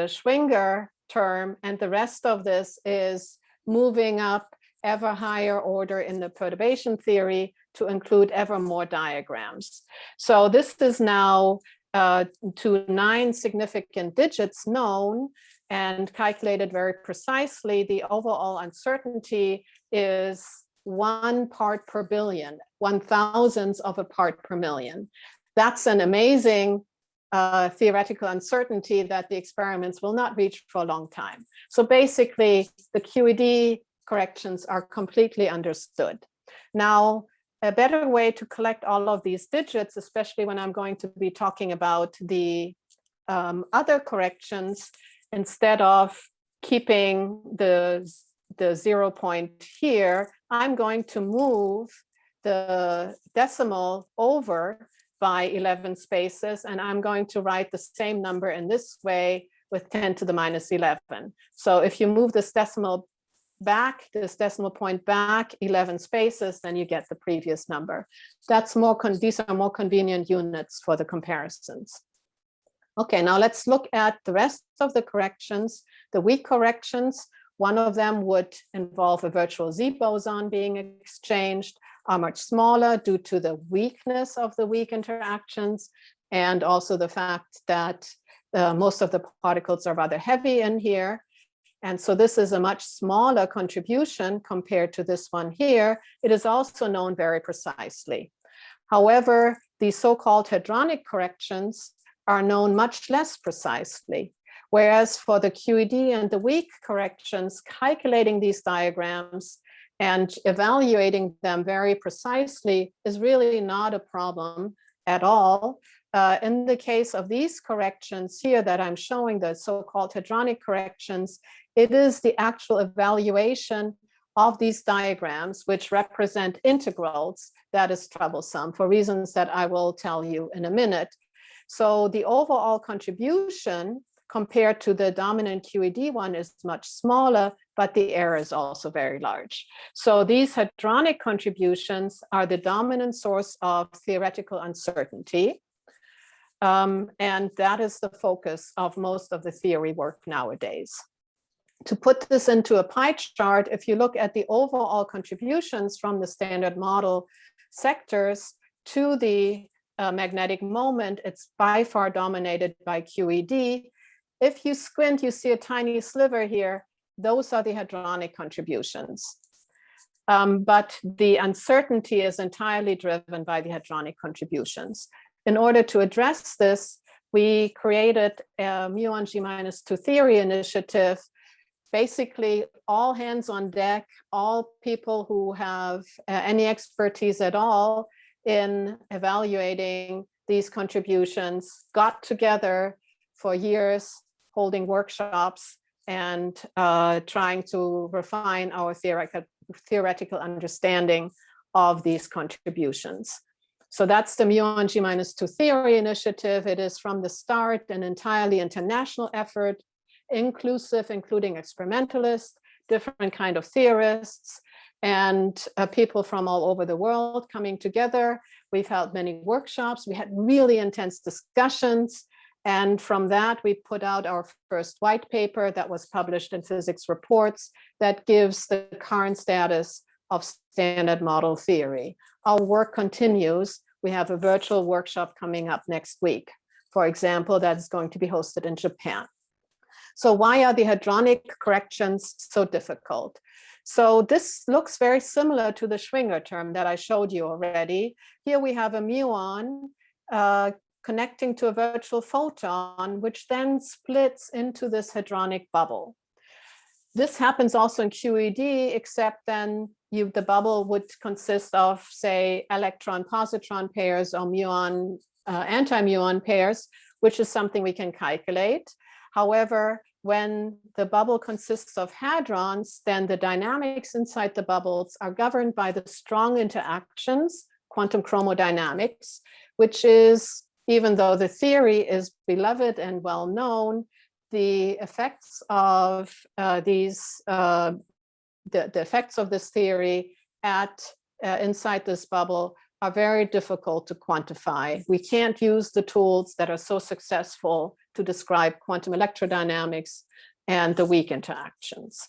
Schwinger term, and the rest of this is moving up ever higher order in the perturbation theory to include ever more diagrams. So this is now to 9 significant digits known and calculated very precisely. The overall uncertainty is 1 part per billion, 1,000th of a part per million. That's an amazing theoretical uncertainty that the experiments will not reach for a long time. So basically, the QED corrections are completely understood. Now, a better way to collect all of these digits, especially when I'm going to be talking about the other corrections, instead of keeping the 0 point here, I'm going to move the decimal over by 11 spaces, and I'm going to write the same number in this way with 10 to the minus 11. So if you move this decimal back, this decimal point back 11 spaces, then you get the previous number. That's these are more convenient units for the comparisons. Okay, now let's look at the rest of the corrections. The weak corrections, one of them would involve a virtual Z boson being exchanged, are much smaller due to the weakness of the weak interactions, and also the fact that most of the particles are rather heavy in here. And so this is a much smaller contribution compared to this one here. It is also known very precisely. However, the so-called hadronic corrections are known much less precisely. Whereas for the QED and the weak corrections, calculating these diagrams and evaluating them very precisely is really not a problem at all. In the case of these corrections here that I'm showing, the so-called hadronic corrections, it is the actual evaluation of these diagrams, which represent integrals, that is troublesome for reasons that I will tell you in a minute. So the overall contribution compared to the dominant QED one is much smaller, but the error is also very large. So these hadronic contributions are the dominant source of theoretical uncertainty. And that is the focus of most of the theory work nowadays. To put this into a pie chart, if you look at the overall contributions from the standard model sectors to the magnetic moment, it's by far dominated by QED. If you squint, you see a tiny sliver here. Those are the hadronic contributions. But the uncertainty is entirely driven by the hadronic contributions. In order to address this, we created a muon G-2 theory initiative. Basically, all hands on deck, all people who have any expertise at all in evaluating these contributions got together for years, holding workshops and trying to refine our theoretical understanding of these contributions. So that's the muon G-2 theory initiative. It is from the start an entirely international effort, inclusive, including experimentalists, different kind of theorists, and people from all over the world coming together. We've held many workshops. We had really intense discussions. And from that, we put out our first white paper that was published in Physics Reports that gives the current status of standard model theory. Our work continues. We have a virtual workshop coming up next week, for example, that's going to be hosted in Japan. So why are the hadronic corrections so difficult? So this looks very similar to the Schwinger term that I showed you already. Here we have a muon connecting to a virtual photon, which then splits into this hadronic bubble. This happens also in QED, except then the bubble would consist of, say, electron-positron pairs or muon anti-muon pairs, which is something we can calculate. However, when the bubble consists of hadrons, then the dynamics inside the bubbles are governed by the strong interactions, quantum chromodynamics, which is, even though the theory is beloved and well known, the effects of the effects of this theory inside this bubble are very difficult to quantify. We can't use the tools that are so successful to describe quantum electrodynamics and the weak interactions.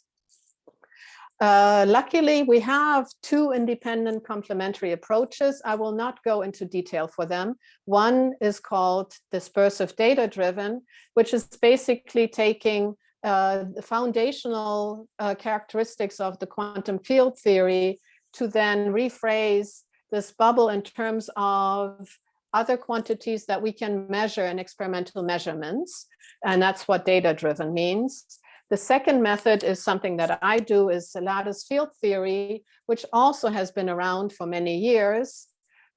Luckily, we have two independent complementary approaches. I will not go into detail for them. One is called dispersive data-driven, which is basically taking the foundational characteristics of the quantum field theory to then rephrase this bubble in terms of other quantities that we can measure in experimental measurements. And that's what data-driven means. The second method is something that I do, is lattice field theory, which also has been around for many years.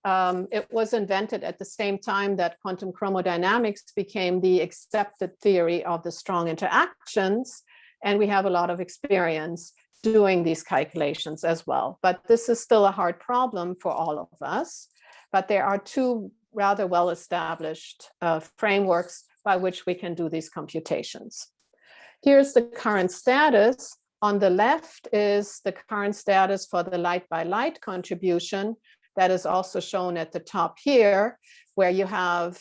It was invented at the same time that quantum chromodynamics became the accepted theory of the strong interactions. And we have a lot of experience doing these calculations as well. But this is still a hard problem for all of us. But there are two rather well-established frameworks by which we can do these computations. Here's the current status. On the left is the current status for the light by light contribution that is also shown at the top here, where you have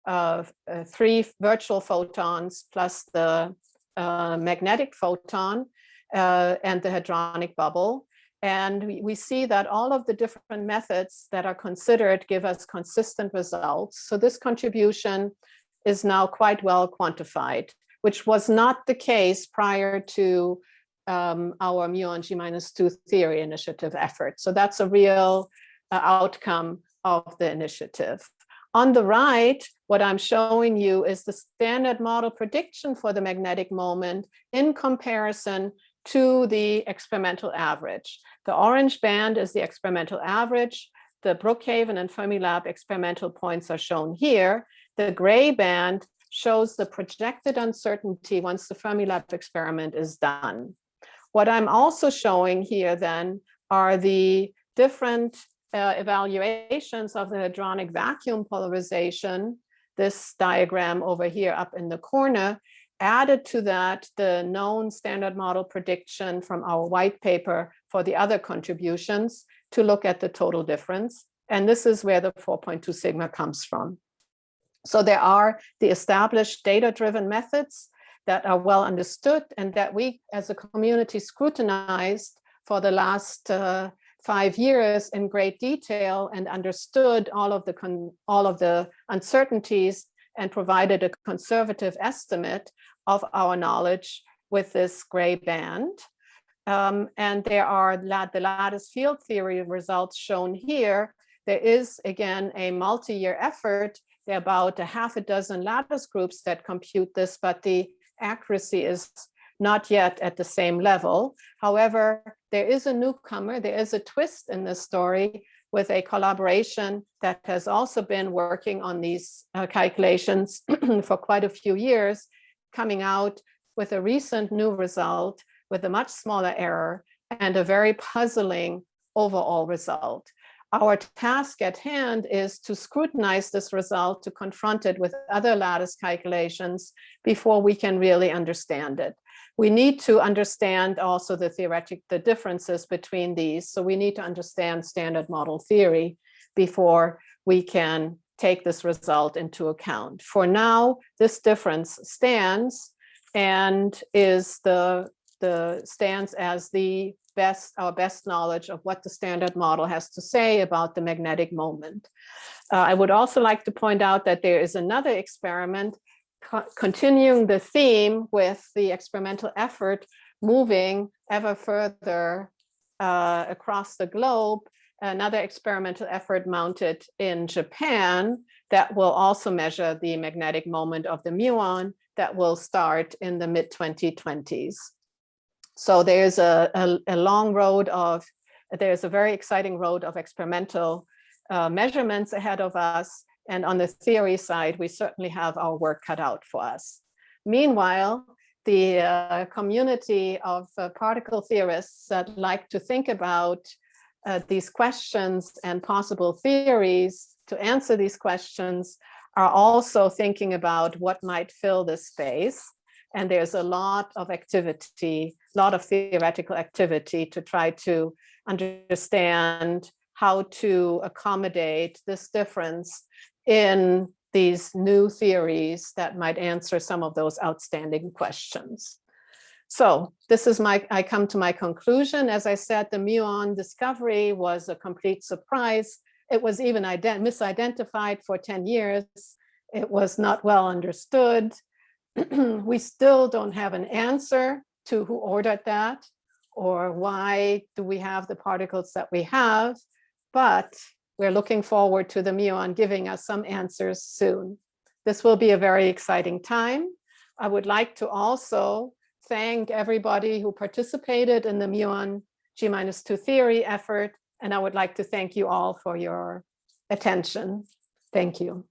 3 virtual photons plus the magnetic photon and the hadronic bubble. And we see that all of the different methods that are considered give us consistent results. So this contribution is now quite well quantified, which was not the case prior to our muon G-2 theory initiative effort. So that's a real outcome of the initiative. On the right, what I'm showing you is the standard model prediction for the magnetic moment in comparison to the experimental average. The orange band is the experimental average. The Brookhaven and Fermilab experimental points are shown here. The gray band shows the projected uncertainty once the Fermilab experiment is done. What I'm also showing here then are the different evaluations of the hadronic vacuum polarization, this diagram over here up in the corner. Added to that, the known standard model prediction from our white paper for the other contributions to look at the total difference. And this is where the 4.2 sigma comes from. So there are the established data-driven methods that are well understood and that we as a community scrutinized for the last 5 years in great detail and understood all of the uncertainties and provided a conservative estimate of our knowledge with this gray band. And there are the lattice field theory results shown here. There is, again, a multi-year effort. There are about 6 lattice groups that compute this, but the accuracy is not yet at the same level. However, there is a newcomer, there is a twist in this story with a collaboration that has also been working on these calculations for quite a few years, coming out with a recent new result with a much smaller error and a very puzzling overall result. Our task at hand is to scrutinize this result, to confront it with other lattice calculations before we can really understand it. We need to understand also the differences between these. So we need to understand standard model theory before we can take this result into account. For now, this difference stands and is stands as our best knowledge of what the standard model has to say about the magnetic moment. I would also like to point out that there is another experiment continuing the theme with the experimental effort moving ever further across the globe, another experimental effort mounted in Japan that will also measure the magnetic moment of the muon that will start in the mid-2020s. So there's a long road there's a very exciting road of experimental measurements ahead of us. And on the theory side, we certainly have our work cut out for us. Meanwhile, the community of particle theorists that like to think about these questions and possible theories to answer these questions are also thinking about what might fill this space. And there's a lot of activity, a lot of theoretical activity to try to understand how to accommodate this difference in these new theories that might answer some of those outstanding questions. So this is I come to my conclusion. As I said, the muon discovery was a complete surprise. It was even misidentified for 10 years. It was not well understood. We still don't have an answer to who ordered that or why do we have the particles that we have, but we're looking forward to the muon giving us some answers soon. This will be a very exciting time. I would like to also thank everybody who participated in the muon G-2 theory effort, and I would like to thank you all for your attention. Thank you.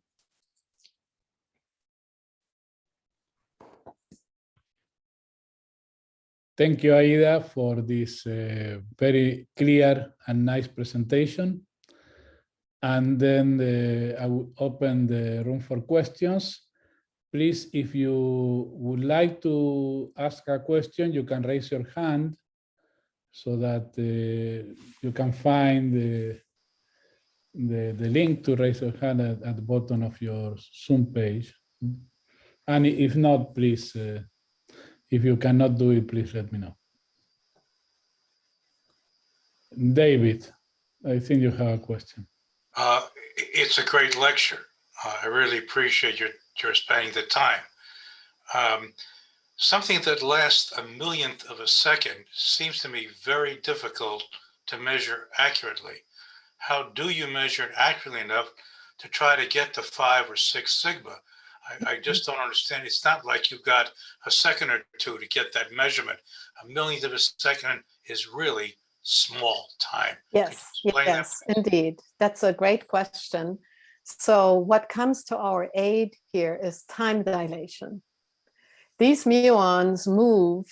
Thank you, Aida, for this very clear and nice presentation. And then I will open the room for questions. Please, if you would like to ask a question, you can raise your hand so that you can find the link to raise your hand at the bottom of your Zoom page. And if not, please, if you cannot do it, please let me know. David, I think you have a question.
It's a great lecture. I really appreciate your spending the time. Something that lasts a millionth of a second seems to me very difficult to measure accurately. How do you measure it accurately enough to try to get to 5 or 6 sigma. I just don't understand. It's not like you've got a second or two to get that measurement. A millionth of a second is really small time.
Yes,
explain that,
yes, indeed. That's a great question. So what comes to our aid here is time dilation. These muons move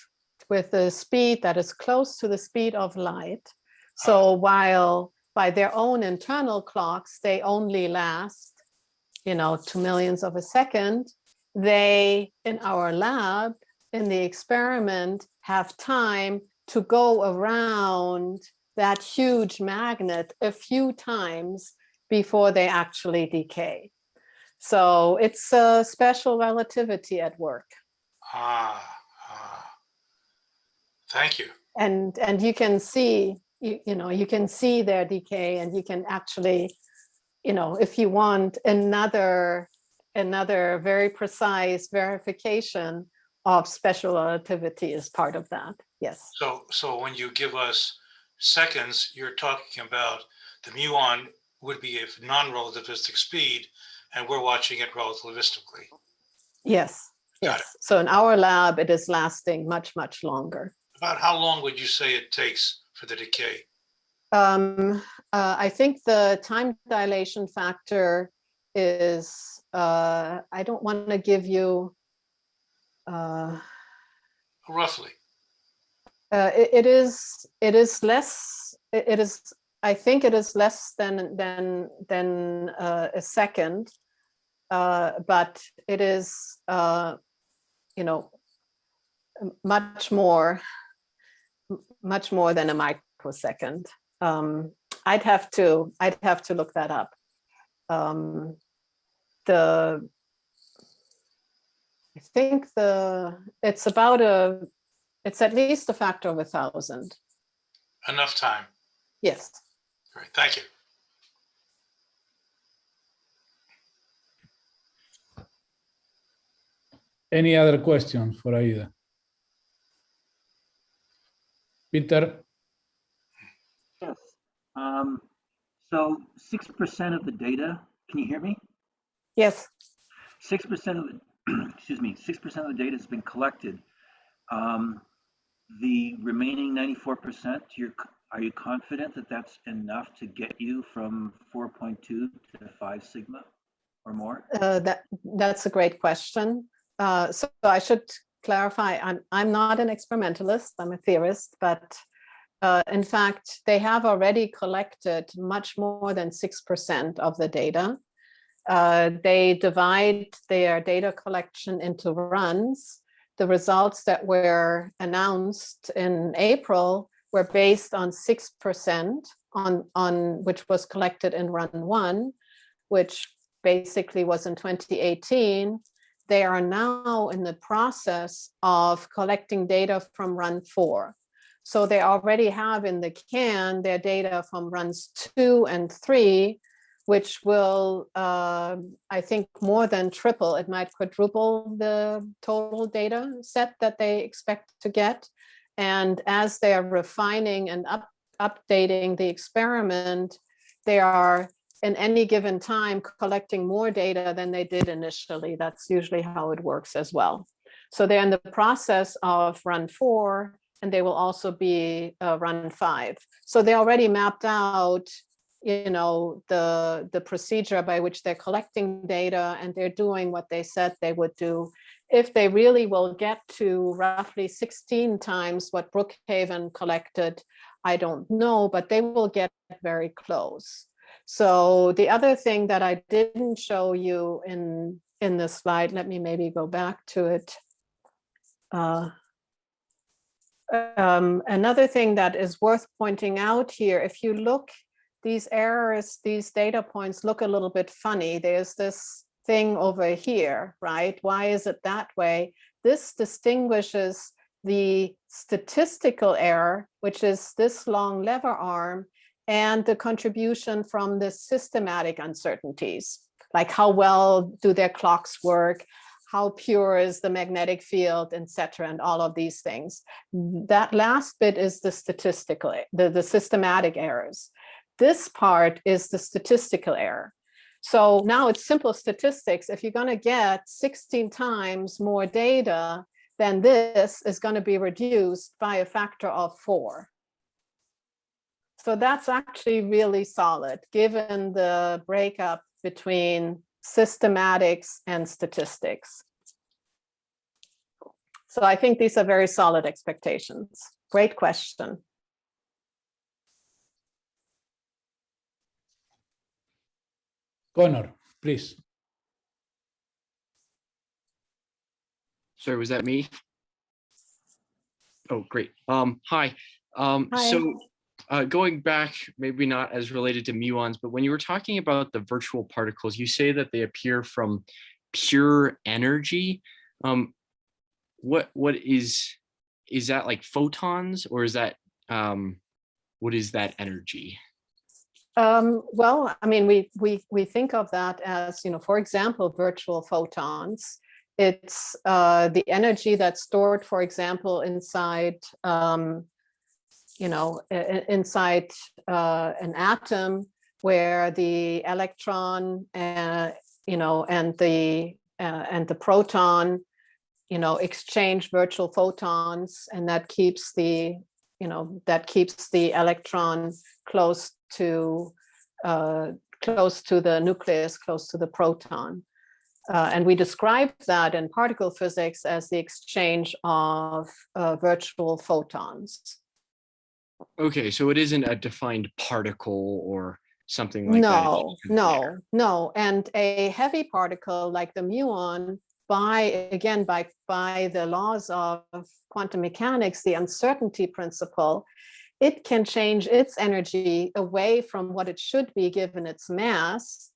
with a speed that is close to the speed of light. So while by their own internal clocks, they only last, 2 millionths of a second, they, in our lab, in the experiment, have time to go around that huge magnet a few times before they actually decay. So it's a special relativity at work.
Thank you.
And you can see, you can see their decay, and you can actually, if you want another very precise verification of special relativity is part of that. Yes.
So when you give us seconds, you're talking about the muon would be a non-relativistic speed, and we're watching it relativistically.
Yes.
Got
Yes.
it.
So in our lab, it is lasting much, much longer.
About how long would you say it takes for the decay?
I think the time dilation factor is, I don't want to give you,
Roughly.
it is less, I think it is less than a second, but it is, much more than a microsecond. I'd have to look that up. I think it's at least a factor of 1,000.
Enough time.
Yes.
Great. Thank you.
Any other questions for Aida? Peter?
Yes. So 6% of the data, can you hear me?
Yes.
6% of the, excuse me, 6% of the data has been collected. The remaining 94%, are you confident that that's enough to get you from 4.2 to 5 sigma or more?
That's a great question. So I should clarify, I'm not an experimentalist, I'm a theorist, but in fact, they have already collected much more than 6% of the data. They divide their data collection into runs. The results that were announced in April were based on 6% on which was collected in run 1, which basically was in 2018. They are now in the process of collecting data from run 4. So they already have in the can their data from runs 2 and 3, which will, I think, more than triple, it might quadruple the total data set that they expect to get. And as they are refining and updating the experiment, they are in any given time collecting more data than they did initially. That's usually how it works as well. So they're in the process of run 4, and they will also be run 5. So they already mapped out, the procedure by which they're collecting data, and they're doing what they said they would do. If they really will get to roughly 16 times what Brookhaven collected, I don't know, but they will get very close. So the other thing that I didn't show you in the slide, let me maybe go back to it. Another thing that is worth pointing out here, if you look, these errors, these data points look a little bit funny. There's this thing over here, right? Why is it that way? This distinguishes the statistical error, which is this long lever arm, and the contribution from the systematic uncertainties, like how well do their clocks work, how pure is the magnetic field, etc., and all of these things. That last bit is the statistical, the systematic errors. This part is the statistical error. So now it's simple statistics. If you're going to get 16 times more data, then this is going to be reduced by a factor of 4. So that's actually really solid, given the breakup between systematics and statistics. So I think these are very solid expectations. Great question.
Connor, please.
Sorry, was that me? Oh, great. Hi.
Hi.
So going back, maybe not as related to muons, but when you were talking about the virtual particles, you say that they appear from pure energy. What is that, like photons, or is that what is that energy?
Well, I mean, we think of that as, for example, virtual photons. It's the energy that's stored, for example, inside, inside an atom, where the electron, and the proton, exchange virtual photons, and that keeps the electron close to the nucleus, close to the proton. And we describe that in particle physics as the exchange of virtual photons.
Okay, so it isn't a defined particle or something like that.
No. And a heavy particle like the muon, by the laws of quantum mechanics, the uncertainty principle, it can change its energy away from what it should be given its mass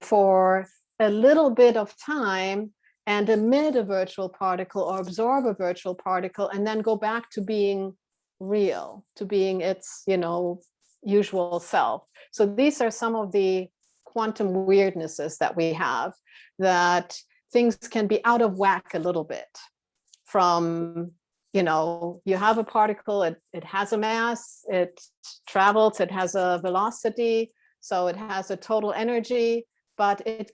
for a little bit of time, and emit a virtual particle or absorb a virtual particle, and then go back to being real, to being its usual self. So these are some of the quantum weirdnesses that we have, that things can be out of whack a little bit from, you have a particle, it has a mass, it travels, it has a velocity, so it has a total energy, but its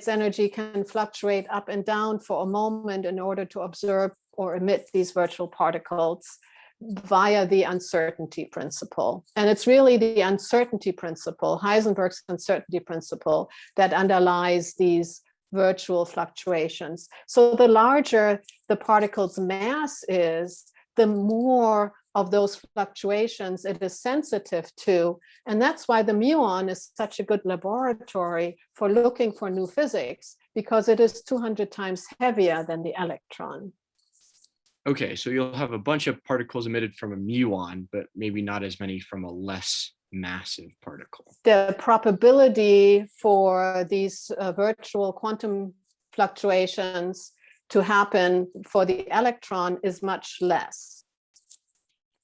energy can fluctuate up and down for a moment in order to observe or emit these virtual particles via the uncertainty principle. And it's really the uncertainty principle, Heisenberg's uncertainty principle, that underlies these virtual fluctuations. So the larger the particle's mass is, the more of those fluctuations it is sensitive to. And that's why the muon is such a good laboratory for looking for new physics, because it is 200 times heavier than the electron.
Okay, so you'll have a bunch of particles emitted from a muon, but maybe not as many from a less massive particle.
The probability for these virtual quantum fluctuations to happen for the electron is much less.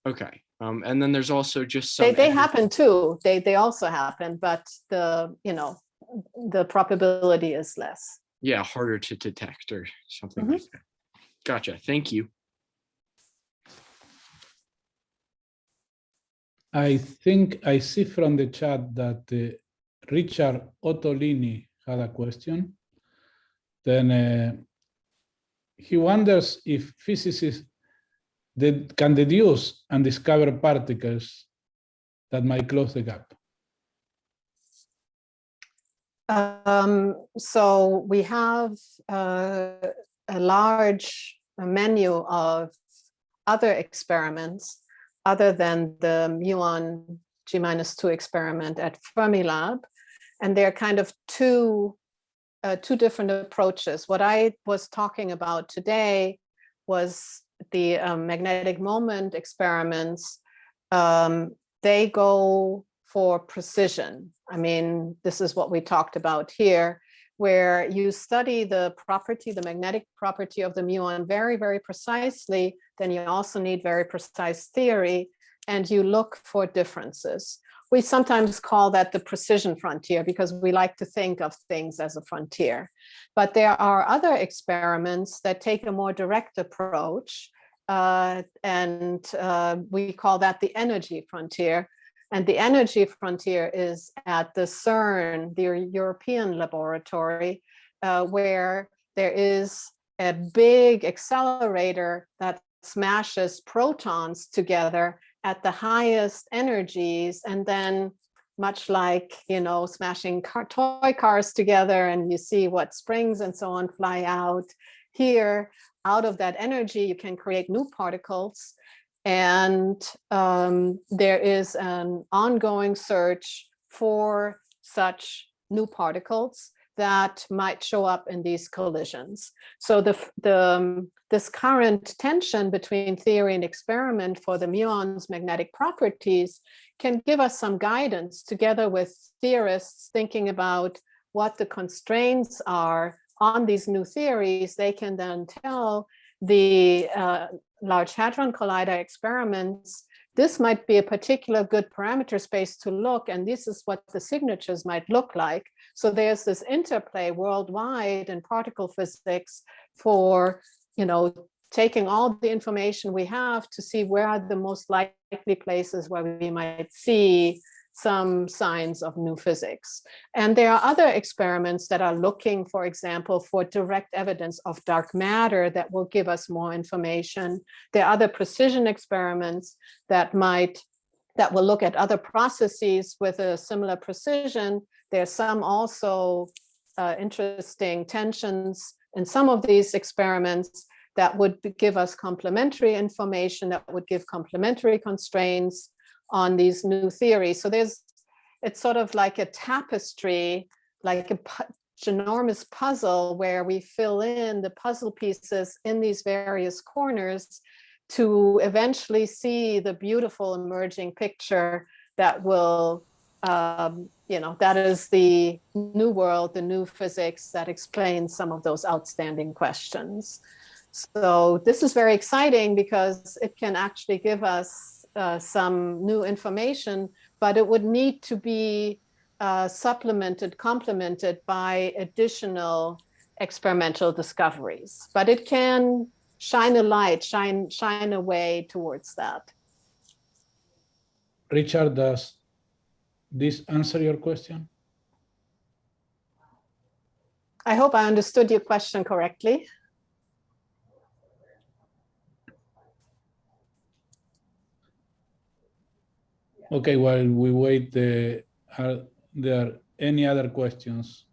Okay, and then there's also just some.
They happen too. They also happen, but the probability is less.
Yeah, harder to detect or something like that. Gotcha. Thank you.
I think I see from the chat that Richard Ottolini had a question. Then he wonders if physicists can deduce and discover particles that might close the gap.
So we have a large menu of other experiments other than the muon G-2 experiment at Fermilab. And they're kind of two different approaches. What I was talking about today was the magnetic moment experiments. They go for precision. I mean, this is what we talked about here, where you study the magnetic property of the muon very, very precisely. Then you also need very precise theory, and you look for differences. We sometimes call that the precision frontier, because we like to think of things as a frontier. But there are other experiments that take a more direct approach, and we call that the energy frontier, And the energy frontier is at the CERN, the European laboratory, where there is a big accelerator that smashes protons together at the highest energies, and then much like, you know, smashing toy cars together and you see what springs and so on fly out. Here, out of that energy, you can create new particles. And there is an ongoing search for such new particles that might show up in these collisions. So this current tension between theory and experiment for the muons' magnetic properties can give us some guidance together with theorists thinking about what the constraints are on these new theories. They can then tell the Large Hadron Collider experiments, this might be a particular good parameter space to look, and this is what the signatures might look like. So there's this interplay worldwide in particle physics for, you know, taking all the information we have to see where are the most likely places where we might see some signs of new physics. And there are other experiments that are looking, for example, for direct evidence of dark matter that will give us more information. There are other precision experiments that will look at other processes with a similar precision. There's some also interesting tensions in some of these experiments that would give us complementary information, that would give complementary constraints on these new theories. So it's sort of like a tapestry, like a ginormous puzzle where we fill in the puzzle pieces in these various corners to eventually see the beautiful emerging picture that will, you know, that is the new world, the new physics that explains some of those outstanding questions. So this is very exciting because it can actually give us some new information, but it would need to be supplemented, complemented by additional experimental discoveries. But it can shine a light, shine a way towards that.
Richard, does this answer your question?
I hope I understood your question correctly.
Okay, while we wait, are there any other questions?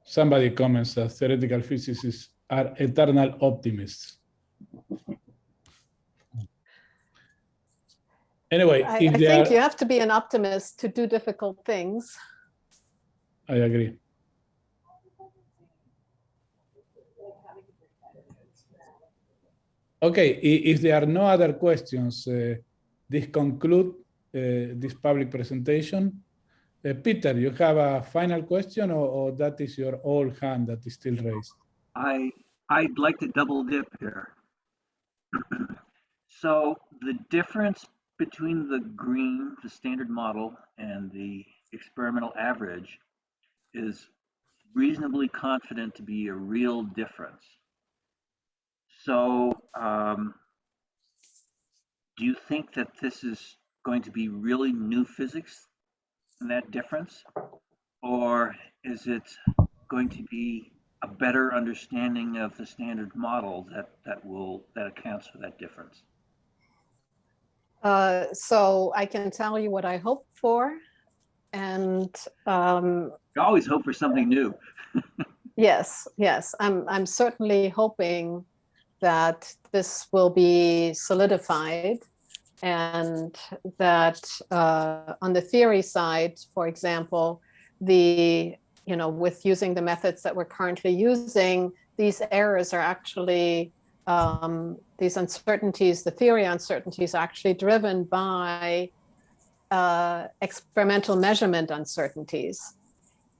Somebody comments that theoretical physicists are eternal optimists. Anyway,
I think you have to be an optimist to do difficult things.
I agree. Okay, if there are no other questions, this concludes this public presentation. Peter, you have a final question, or that is your old hand that is still raised?
I'd like to double dip here. So the difference between the green, the standard model, and the experimental average is reasonably confident to be a real difference. So do you think that this is going to be really new physics in that difference? Or is it going to be a better understanding of the standard model that accounts for that difference?
So I can tell you what I hope for, and
you always hope for something new.
yes, I'm certainly hoping that this will be solidified, and that on the theory side, for example, with using the methods that we're currently using, these errors are actually these uncertainties, the theory uncertainties, are actually driven by experimental measurement uncertainties,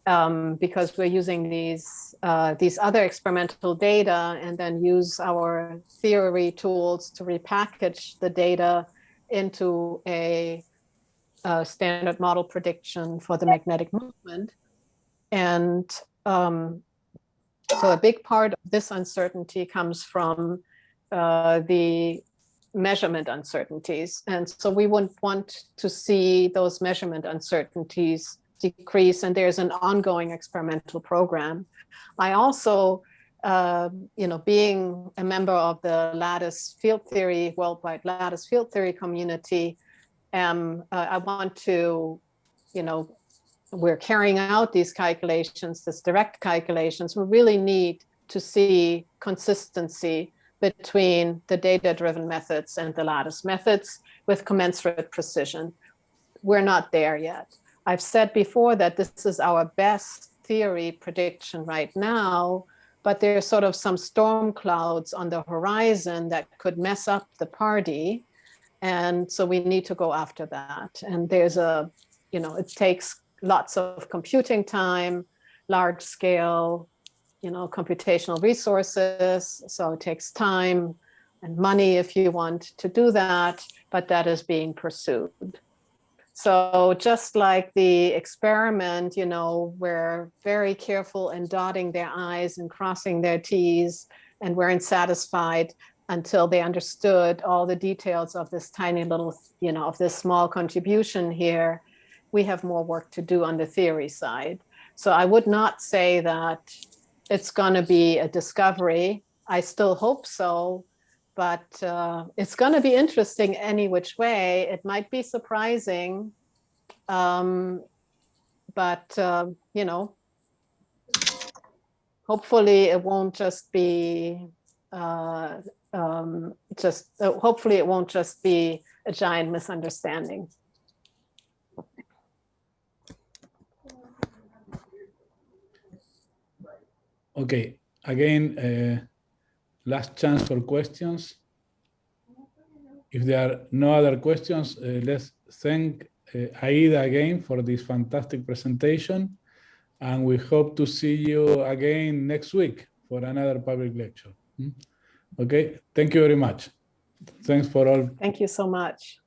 because we're using these other experimental data and then use our theory tools to repackage the data into a standard model prediction for the magnetic movement. And so a big part of this uncertainty comes from the measurement uncertainties. And so we would want to see those measurement uncertainties decrease, and there's an ongoing experimental program. I also, being a member of the lattice field theory, worldwide lattice field theory community, I want to, we're carrying out these calculations, this direct calculations. We really need to see consistency between the data-driven methods and the lattice methods with commensurate precision. We're not there yet. I've said before that this is our best theory prediction right now, but there's sort of some storm clouds on the horizon that could mess up the party. And so we need to go after that. And there's it takes lots of computing time, large scale, computational resources. So it takes time and money if you want to do that, but that is being pursued. So just like the experiment, we're very careful in dotting their I's and crossing their T's, and weren't satisfied until they understood all the details of this tiny little, of this small contribution here. We have more work to do on the theory side. So I would not say that it's going to be a discovery. I still hope so, but it's going to be interesting any which way. It might be surprising, but hopefully it won't just be hopefully it won't just be a giant misunderstanding.
Okay, again, last chance for questions. If there are no other questions, let's thank Aida again for this fantastic presentation. And we hope to see you again next week for another public lecture. Okay, thank you very much. Thanks for all.
Thank you so much.